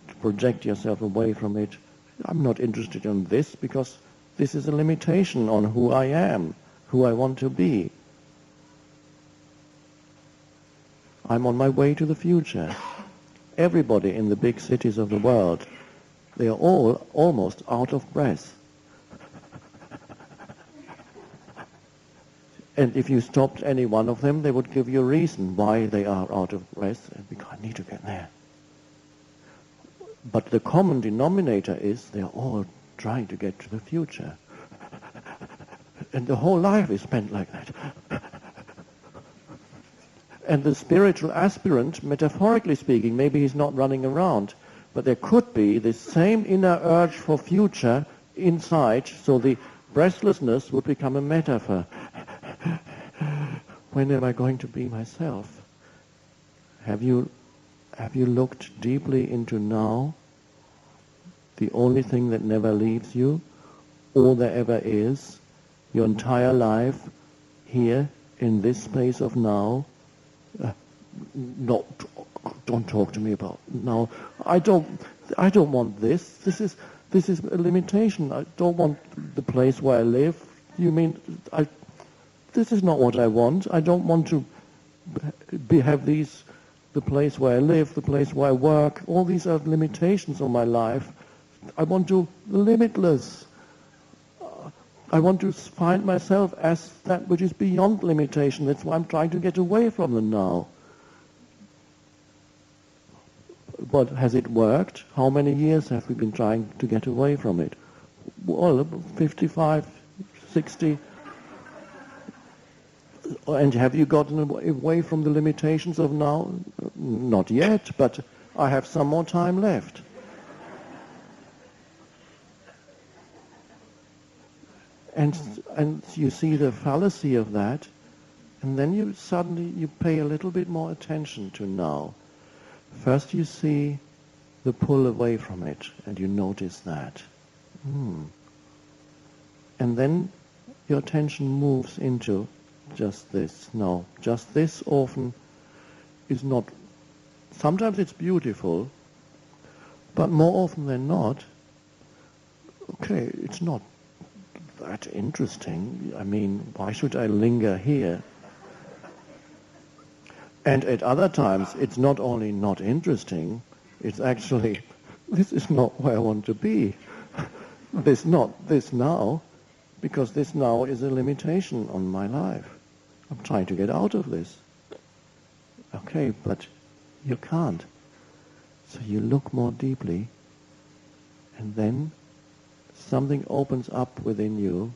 to project yourself away from it. I'm not interested in this because this is a limitation on who I am, who I want to be. I'm on my way to the future. Everybody in the big cities of the world, they are all almost out of breath. And if you stopped any one of them, they would give you a reason why they are out of breath, because I need to get there. But the common denominator is they're all trying to get to the future. And the whole life is spent like that. And the spiritual aspirant, metaphorically speaking, maybe he's not running around, but there could be this same inner urge for future inside, so the breathlessness would become a metaphor. When am I going to be myself? Have you looked deeply into now, the only thing that never leaves you, all there ever is, your entire life, here, in this space of now? Don't talk to me about now. I don't want this. This is a limitation. I don't want the place where I live. You mean this is not what I want. I don't want to have the place where I live, the place where I work. All these are limitations on my life. I want to limitless. I want to find myself as that which is beyond limitation. That's why I'm trying to get away from the now. But has it worked? How many years have we been trying to get away from it? Well, 55, 60. And have you gotten away from the limitations of now? Not yet, but I have some more time left. And you see the fallacy of that, and then you suddenly pay a little bit more attention to now. First you see the pull away from it, and you notice that. And then your attention moves into just this. No, just this often is not. Sometimes it's beautiful, but more often than not, okay, it's not that interesting. I mean, why should I linger here? And at other times, it's not only not interesting, it's actually, this is not where I want to be. This not this now, because this now is a limitation on my life. I'm trying to get out of this. Okay, but you can't. So you look more deeply, and then something opens up within you.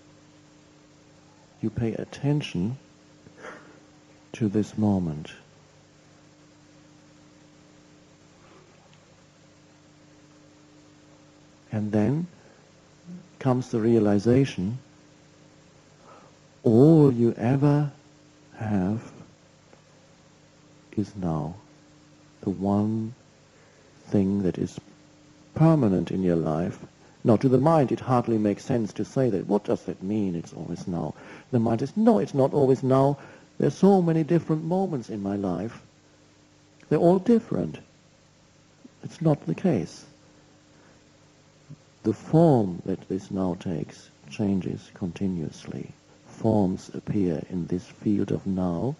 You pay attention to this moment. And then comes the realization, all you ever have is now. The one thing that is permanent in your life. Now, to the mind, it hardly makes sense to say that. What does that mean, it's always now? The mind says, no, it's not always now. There are so many different moments in my life. They're all different. It's not the case. The form that this now takes changes continuously. Forms appear in this field of now.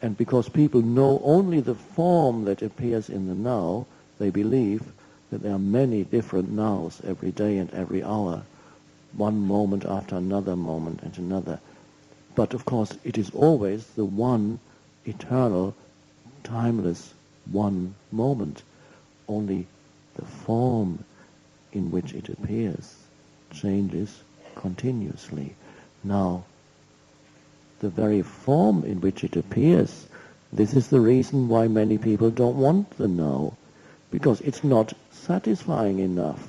And because people know only the form that appears in the now, they believe that there are many different nows every day and every hour, one moment after another moment and another. But of course it is always the one eternal, timeless, one moment. Only the form in which it appears changes continuously. Now, the very form in which it appears, this is the reason why many people don't want the now, because it's not satisfying enough.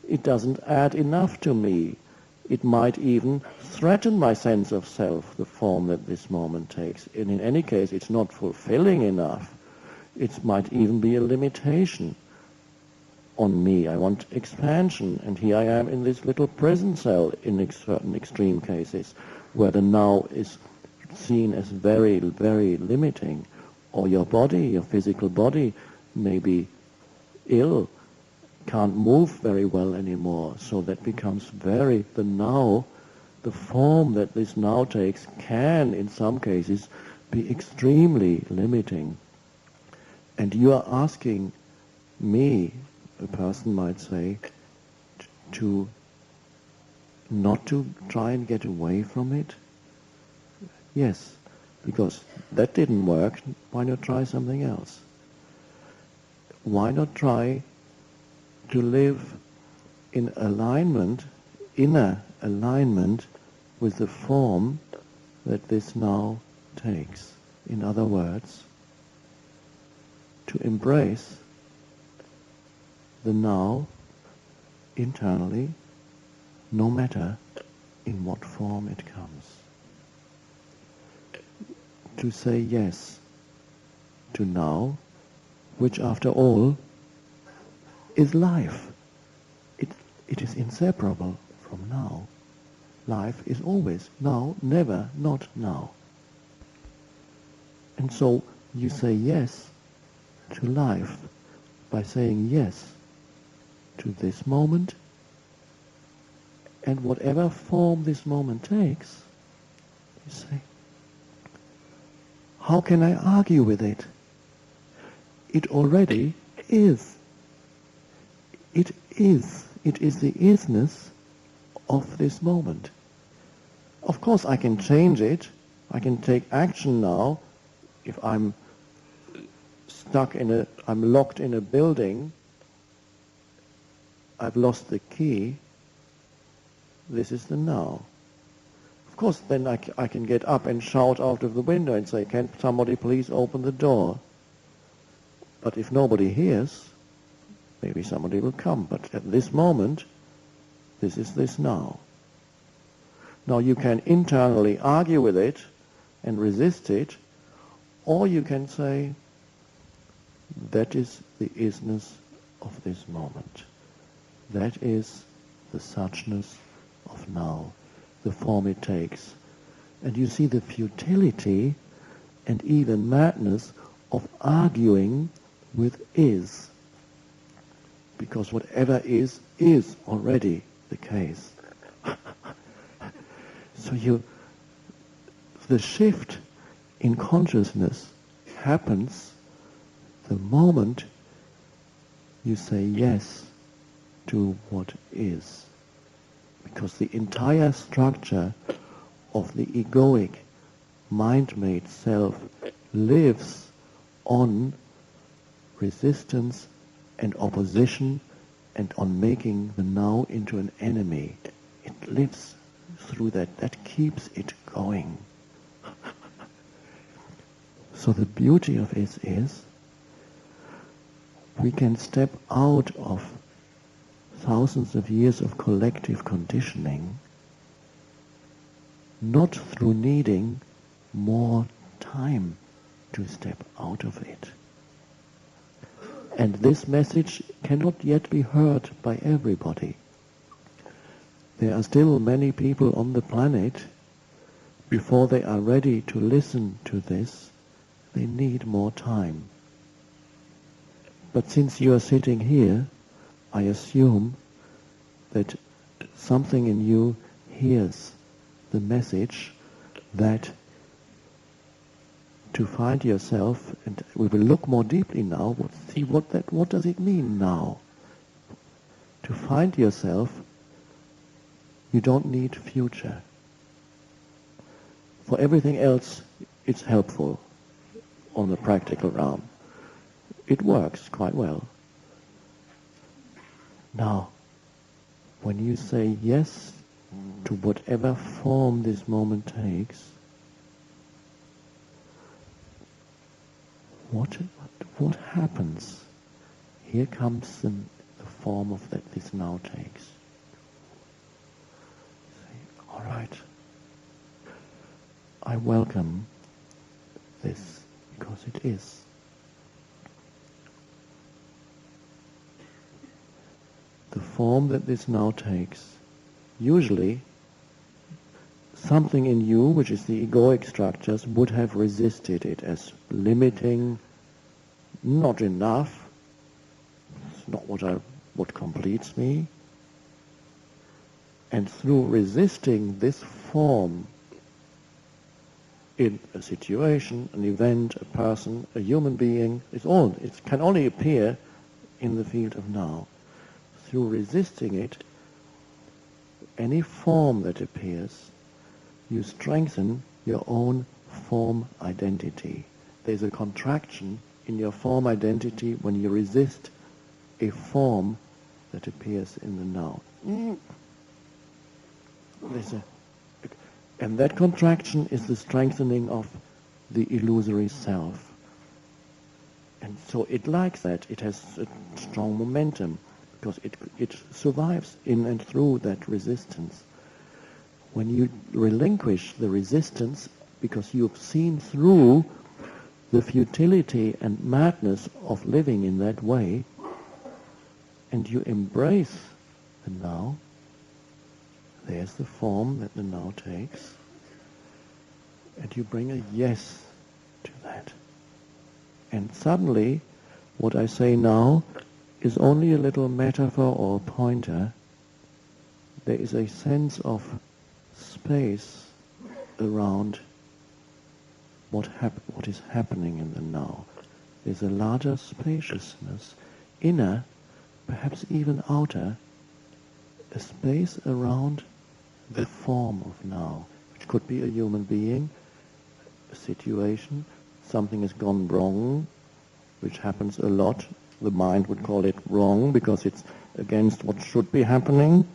It doesn't add enough to me. It might even threaten my sense of self, the form that this moment takes. And in any case, it's not fulfilling enough. It might even be a limitation on me. I want expansion, and here I am in this little prison cell in certain extreme cases, where the now is seen as very, very limiting. Or your body, your physical body, may be ill, can't move very well anymore, so that becomes the now, the form that this now takes can, in some cases, be extremely limiting. And you are asking me, a person might say, to not to try and get away from it? Yes, because that didn't work. Why not try something else? Why not try to live in alignment, inner alignment with the form that this now takes? In other words, to embrace the now internally, no matter in what form it comes. To say yes to now, which after all is life. It is inseparable from now. Life is always now, never not now. And so you say yes to life by saying yes to this moment, and whatever form this moment takes, you say, how can I argue with it? It already is. It is. It is the isness of this moment. Of course I can change it. I can take action now. If I'm I'm locked in a building, I've lost the key, this is the now. Of course, then I can get up and shout out of the window and say, can somebody please open the door? But if nobody hears, maybe somebody will come. But at this moment, this is this now. Now you can internally argue with it and resist it, or you can say, that is the isness of this moment. That is the suchness of now, the form it takes. And you see the futility and even madness of arguing with is. Because whatever is already the case. So the shift in consciousness happens the moment you say yes to what is. Because the entire structure of the egoic mind-made self lives on resistance and opposition and on making the now into an enemy. It lives through that. That keeps it going. So the beauty of it is we can step out of thousands of years of collective conditioning, not through needing more time to step out of it. And this message cannot yet be heard by everybody. There are still many people on the planet, before they are ready to listen to this, they need more time. But since you are sitting here, I assume that something in you hears the message that to find yourself, and we will look more deeply now, see what does it mean now? To find yourself, you don't need future. For everything else, it's helpful on the practical realm. It works quite well. Now, when you say yes to whatever form this moment takes, what happens? Here comes the form of that this now takes. Say, all right, I welcome this because it is. The form that this now takes, usually something in you, which is the egoic structures, would have resisted it as limiting, not enough, it's not what completes me. And through resisting this form in a situation, an event, a person, a human being, it can only appear in the field of now. Through resisting it, any form that appears, you strengthen your own form identity. There's a contraction in your form identity when you resist a form that appears in the now. And that contraction is the strengthening of the illusory self. And so it likes that. It has a strong momentum because it survives in and through that resistance. When you relinquish the resistance because you've seen through the futility and madness of living in that way, and you embrace the now, there's the form that the now takes, and you bring a yes to that. And suddenly, what I say now is only a little metaphor or pointer. There is a sense of space around what is happening in the now. There's a larger spaciousness, inner, perhaps even outer, a space around the form of now, which could be a human being, a situation, something has gone wrong, which happens a lot. The mind would call it wrong because it's against what should be happening.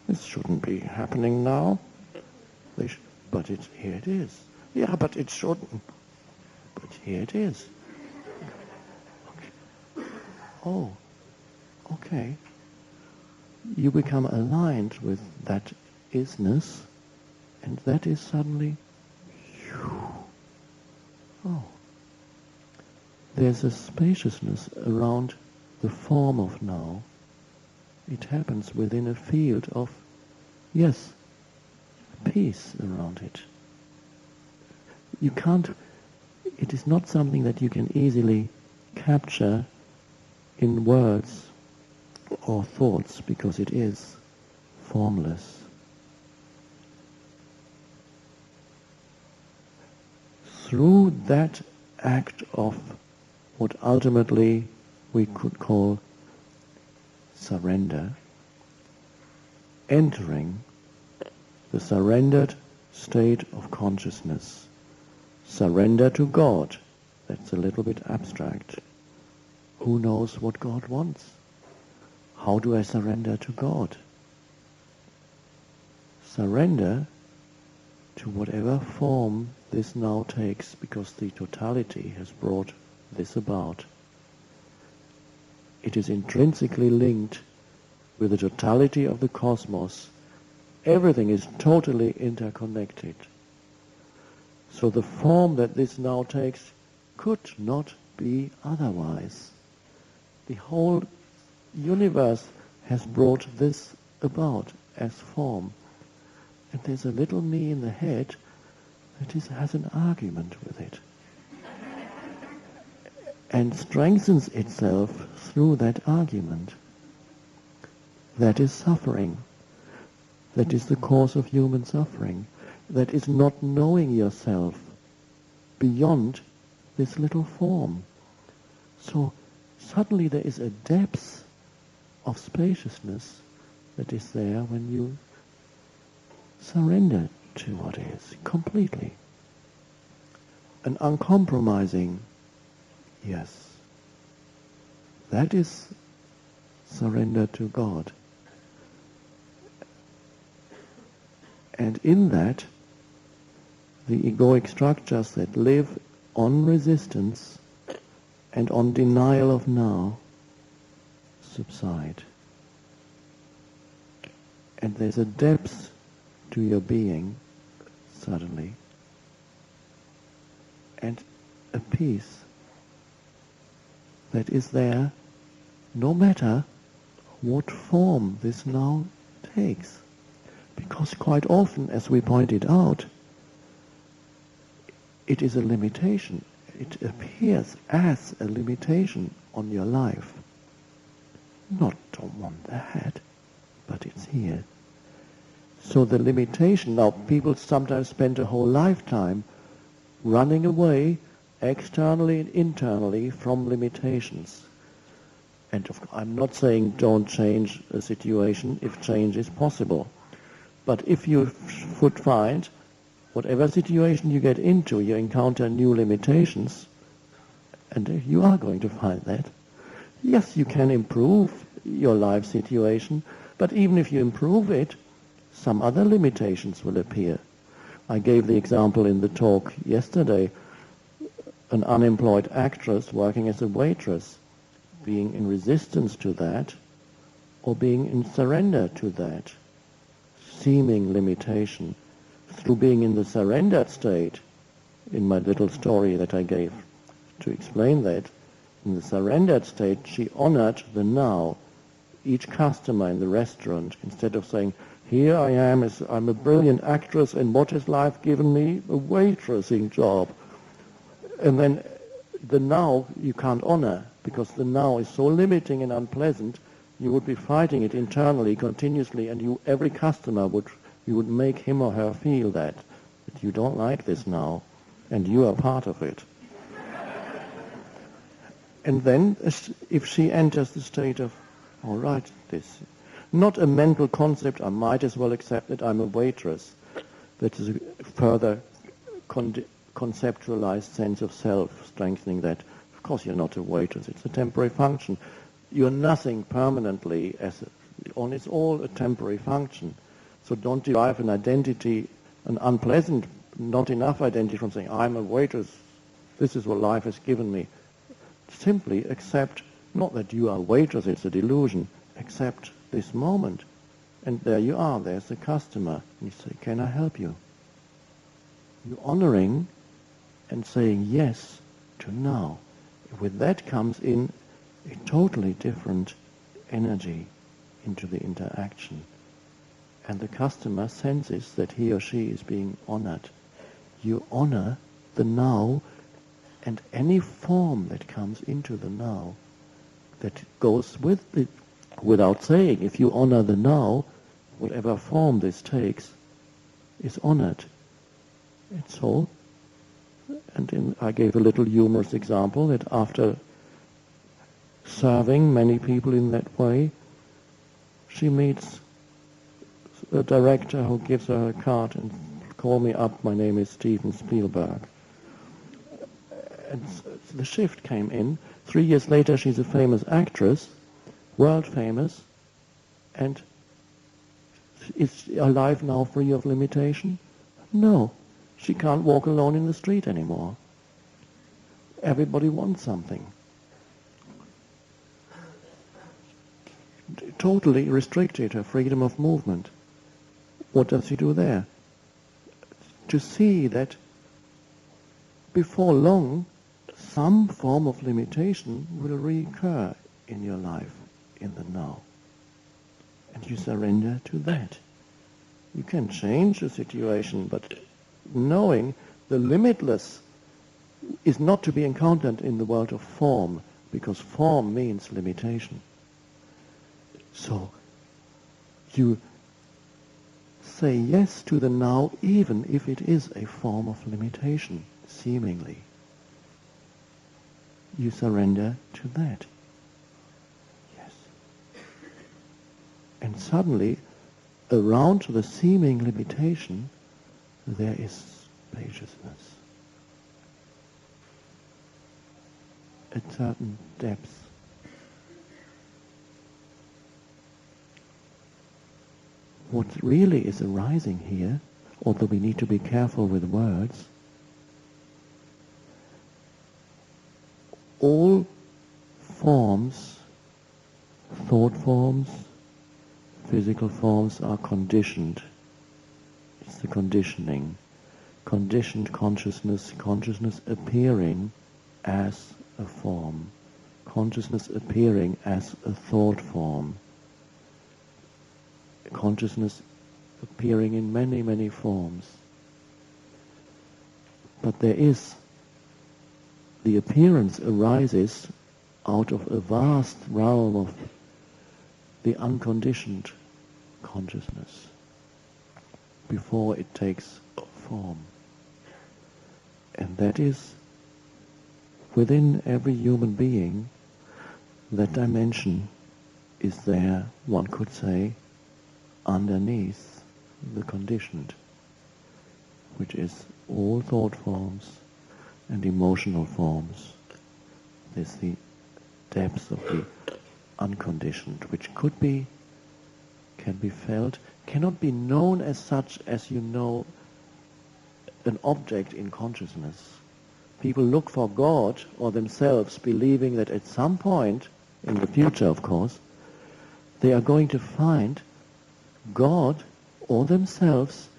This shouldn't be happening now. But here it is. Yeah, but it shouldn't. But here it is. Okay. Oh, okay. You become aligned with that isness, and that is suddenly, oh, there's a spaciousness around the form of now. It happens within a field of, yes, peace around it. You can't, it is not something that you can easily capture in words or thoughts because it is formless. Through that act of what ultimately we could call surrender, entering the surrendered state of consciousness, Surrender to God. That's a little bit abstract. Who knows what God wants? How do I surrender to God? Surrender to whatever form this now takes, because the totality has brought this about. It is intrinsically linked with the totality of the cosmos. Everything is totally interconnected. So the form that this now takes could not be otherwise. The whole universe has brought this about as form. And there's a little me in the head that has an argument with it. And strengthens itself through that argument. That is suffering. That is the cause of human suffering. That is not knowing yourself beyond this little form. So suddenly there is a depth of spaciousness that is there when you surrender to what is completely. An uncompromising yes. That is surrender to God. And in that, the egoic structures that live on resistance and on denial of now subside. And there's a depth to your being suddenly, and a peace that is there no matter what form this now takes. Because quite often, as we pointed out, it is a limitation. It appears as a limitation on your life. Not don't want that, but it's here. So the limitation, now people sometimes spend a whole lifetime running away externally and internally from limitations. And I'm not saying don't change a situation if change is possible. But if you would find, whatever situation you get into, you encounter new limitations, and you are going to find that. Yes, you can improve your life situation, but even if you improve it, some other limitations will appear. I gave the example in the talk yesterday, an unemployed actress working as a waitress, being in resistance to that, or being in surrender to that seeming limitation. Through being in the surrendered state, in my little story that I gave to explain that, in the surrendered state, she honored the now. Each customer in the restaurant, instead of saying, here I am, I'm a brilliant actress, and what has life given me? A waitressing job. And then the now you can't honor, because the now is so limiting and unpleasant, you would be fighting it internally, continuously, and every customer you would make him or her feel that you don't like this now, and you are part of it. And then, if she enters the state of, all right, this, not a mental concept, I might as well accept that I'm a waitress, that is a further conceptualized sense of self, strengthening that, of course you're not a waitress, it's a temporary function. You're nothing permanently, it's all a temporary function. So don't derive an identity, an unpleasant, not enough identity from saying, I'm a waitress, this is what life has given me. Simply accept, not that you are a waitress, it's a delusion, accept this moment. And there you are, there's the customer. And you say, can I help you? You're honoring and saying yes to now. With that comes in a totally different energy into the interaction. And the customer senses that he or she is being honored. You honor the now and any form that comes into the now that goes with it without saying. If you honor the now, whatever form this takes is honored. It's all. And I gave a little humorous example that after serving many people in that way, she meets a director who gives her a card and call me up, my name is Steven Spielberg. And the shift came in. 3 years later, she's a famous actress, world famous, and is her life now free of limitation? No. She can't walk alone in the street anymore. Everybody wants something. Totally restricted her freedom of movement. What does she do there? To see that before long, some form of limitation will recur in your life, in the now. And you surrender to that. You can change the situation, but knowing the limitless is not to be encountered in the world of form, because form means limitation. So, you say yes to the now, even if it is a form of limitation, seemingly. You surrender to that. Yes. And suddenly, around the seeming limitation, there is spaciousness. A certain depth. What really is arising here, although we need to be careful with words, all forms, thought forms, physical forms are conditioned. It's the conditioning. Conditioned consciousness, consciousness appearing as a form. Consciousness appearing as a thought form. Consciousness appearing in many, many forms. But there is, the appearance arises out of a vast realm of the unconditioned consciousness before it takes form. And that is within every human being. That dimension is there, one could say, underneath the conditioned, which is all thought forms and emotional forms. There's the depth of the unconditioned, which can be felt, cannot be known as such as you know an object in consciousness. People look for God or themselves, believing that at some point, in the future of course, they are going to find God or themselves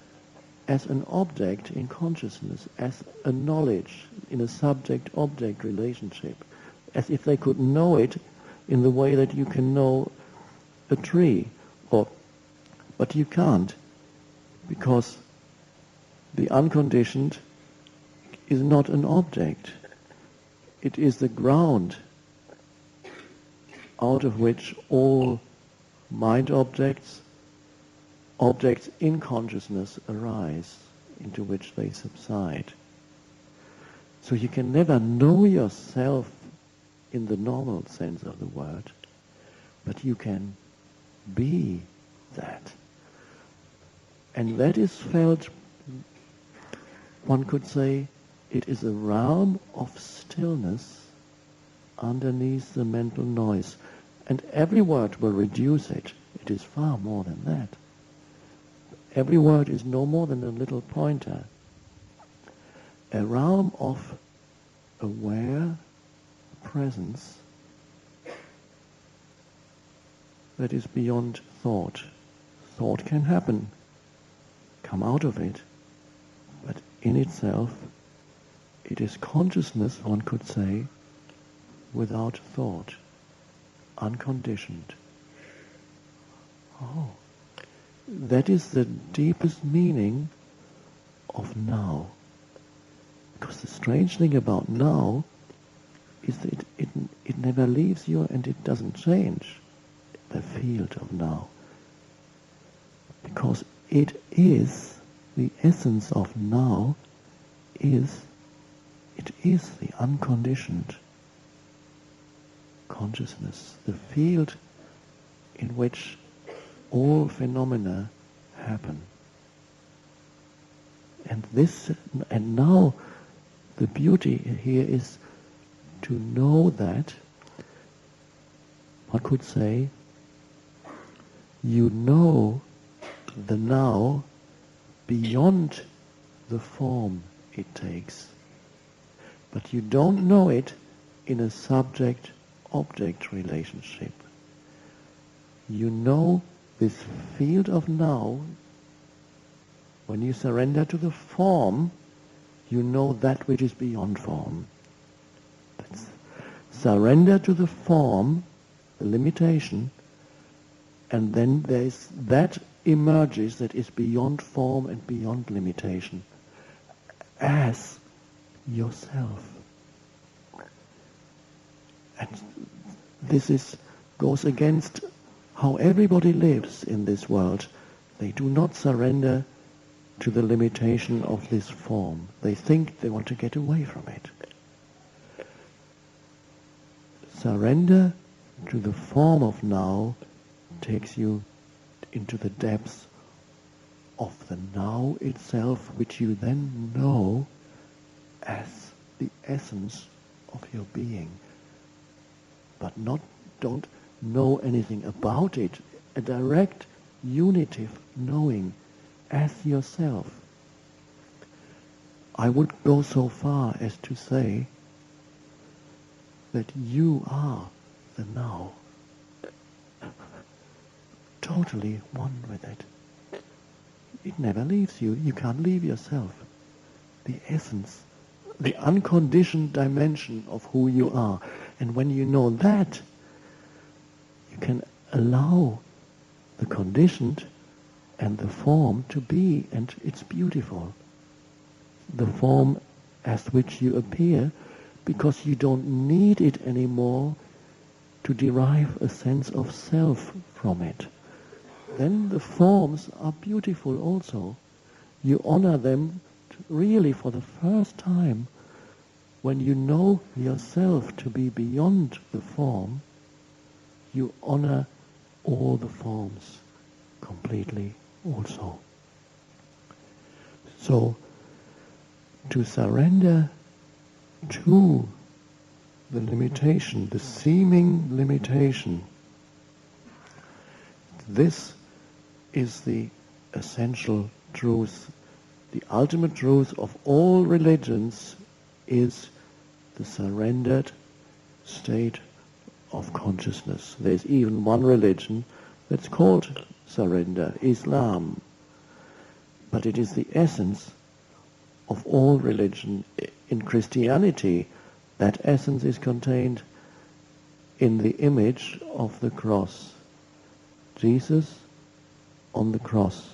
as an object in consciousness, as a knowledge in a subject-object relationship, as if they could know it in the way that you can know a tree, but you can't, because the unconditioned is not an object. It is the ground out of which all mind objects in consciousness arise, into which they subside. So you can never know yourself in the normal sense of the word, but you can be that. And that is felt, one could say, it is a realm of stillness underneath the mental noise. And every word will reduce it. It is far more than that. Every word is no more than a little pointer. A realm of aware presence that is beyond thought. Thought can happen, come out of it, but in itself, it is consciousness, one could say, without thought, unconditioned. Oh, that is the deepest meaning of now. Because the strange thing about now is that it never leaves you and it doesn't change, the field of now. Because it is, the essence of now it is the unconditioned consciousness, the field in which all phenomena happen. And now the beauty here is to know that, one could say, you know the now beyond the form it takes. But you don't know it in a subject-object relationship. You know this field of now. When you surrender to the form, you know that which is beyond form. That's surrender to the form, the limitation, and then there is that emerges that is beyond form and beyond limitation as yourself. And this goes against how everybody lives in this world. They do not surrender to the limitation of this form. They think they want to get away from it. Surrender to the form of now takes you into the depths of the now itself, which you then know as the essence of your being. But don't know anything about it. A direct, unitive knowing as yourself. I would go so far as to say that you are the now. Totally one with it. It never leaves you. You can't leave yourself. The essence, the unconditioned dimension of who you are. And when you know that, you can allow the conditioned and the form to be, and it's beautiful. The form as which you appear, because you don't need it anymore to derive a sense of self from it. Then the forms are beautiful also. You honor them really for the first time when you know yourself to be beyond the form. You honor all the forms completely also. So, to surrender to the limitation, the seeming limitation, this is the essential truth. The ultimate truth of all religions is the surrendered state of consciousness. There's even one religion that's called surrender, Islam. But it is the essence of all religion. In Christianity, that essence is contained in the image of the cross. Jesus on the cross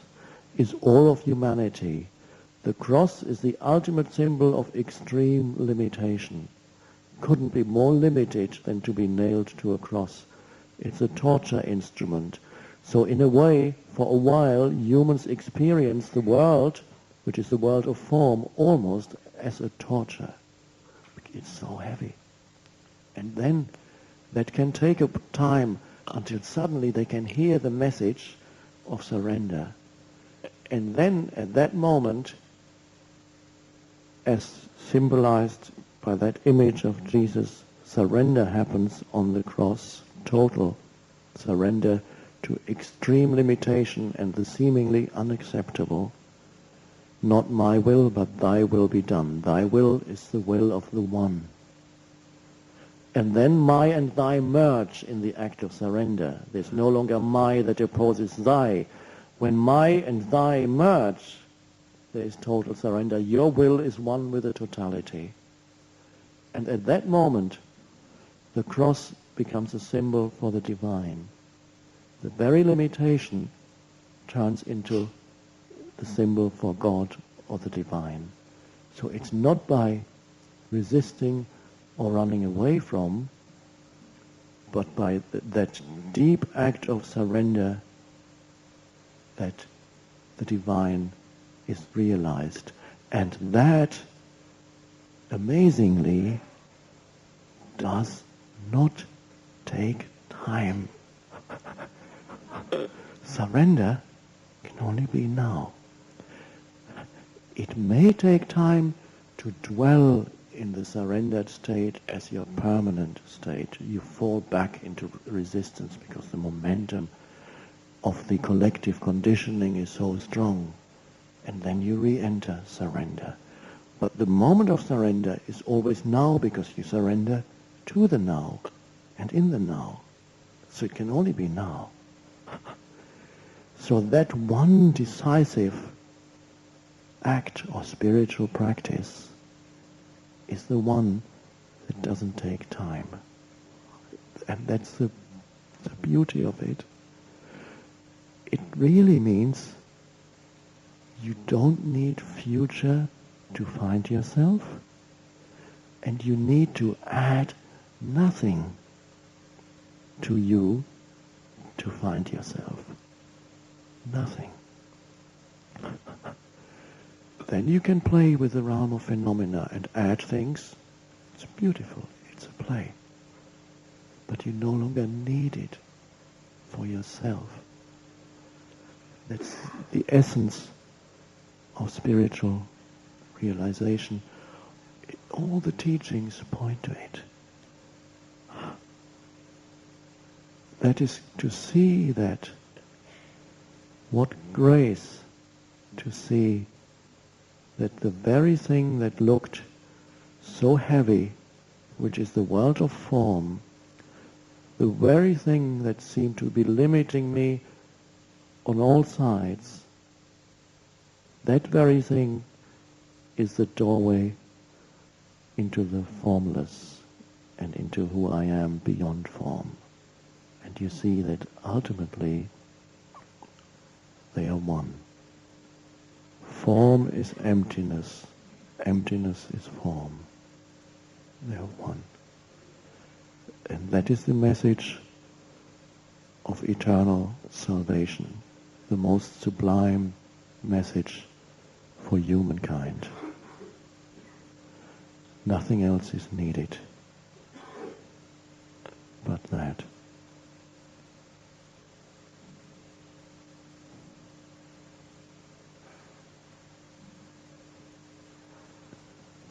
is all of humanity. The cross is the ultimate symbol of extreme limitation. Couldn't be more limited than to be nailed to a cross. It's a torture instrument. So in a way, for a while, humans experience the world, which is the world of form, almost as a torture. It's so heavy. And then that can take a time until suddenly they can hear the message of surrender. And then at that moment, as symbolized by that image of Jesus, surrender happens on the cross, total surrender to extreme limitation and the seemingly unacceptable. Not my will, but thy will be done. Thy will is the will of the one. And then my and thy merge in the act of surrender. There's no longer my that opposes thy. When my and thy merge, there is total surrender. Your will is one with the totality. And at that moment, the cross becomes a symbol for the divine. The very limitation turns into the symbol for God or the divine. So it's not by resisting or running away from, but by that deep act of surrender that the divine is realized. And that, amazingly, does not take time. Surrender can only be now. It may take time to dwell in the surrendered state as your permanent state. You fall back into resistance because the momentum of the collective conditioning is so strong. And then you re-enter surrender. But the moment of surrender is always now, because you surrender to the now and in the now. So it can only be now. So that one decisive act or spiritual practice is the one that doesn't take time. And that's the beauty of it. It really means you don't need future to find yourself, and you need to add nothing to you to find yourself. Nothing. Then you can play with the realm of phenomena and add things. It's beautiful. It's a play. But you no longer need it for yourself. That's the essence of spiritual realization. All the teachings point to it. That is to see that, what grace to see that the very thing that looked so heavy, which is the world of form, the very thing that seemed to be limiting me on all sides, that very thing is the doorway into the formless and into who I am beyond form. And you see that ultimately they are one. Form is emptiness. Emptiness is form. They are one. And that is the message of eternal salvation, the most sublime message for humankind. Nothing else is needed but that.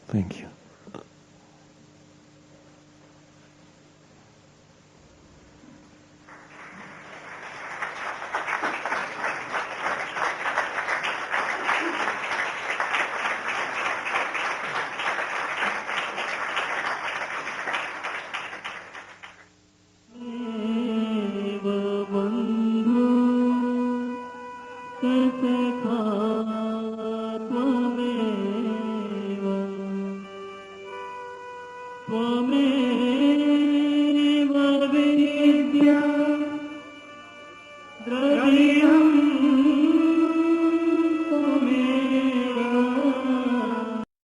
Thank you. Tvameva vidya,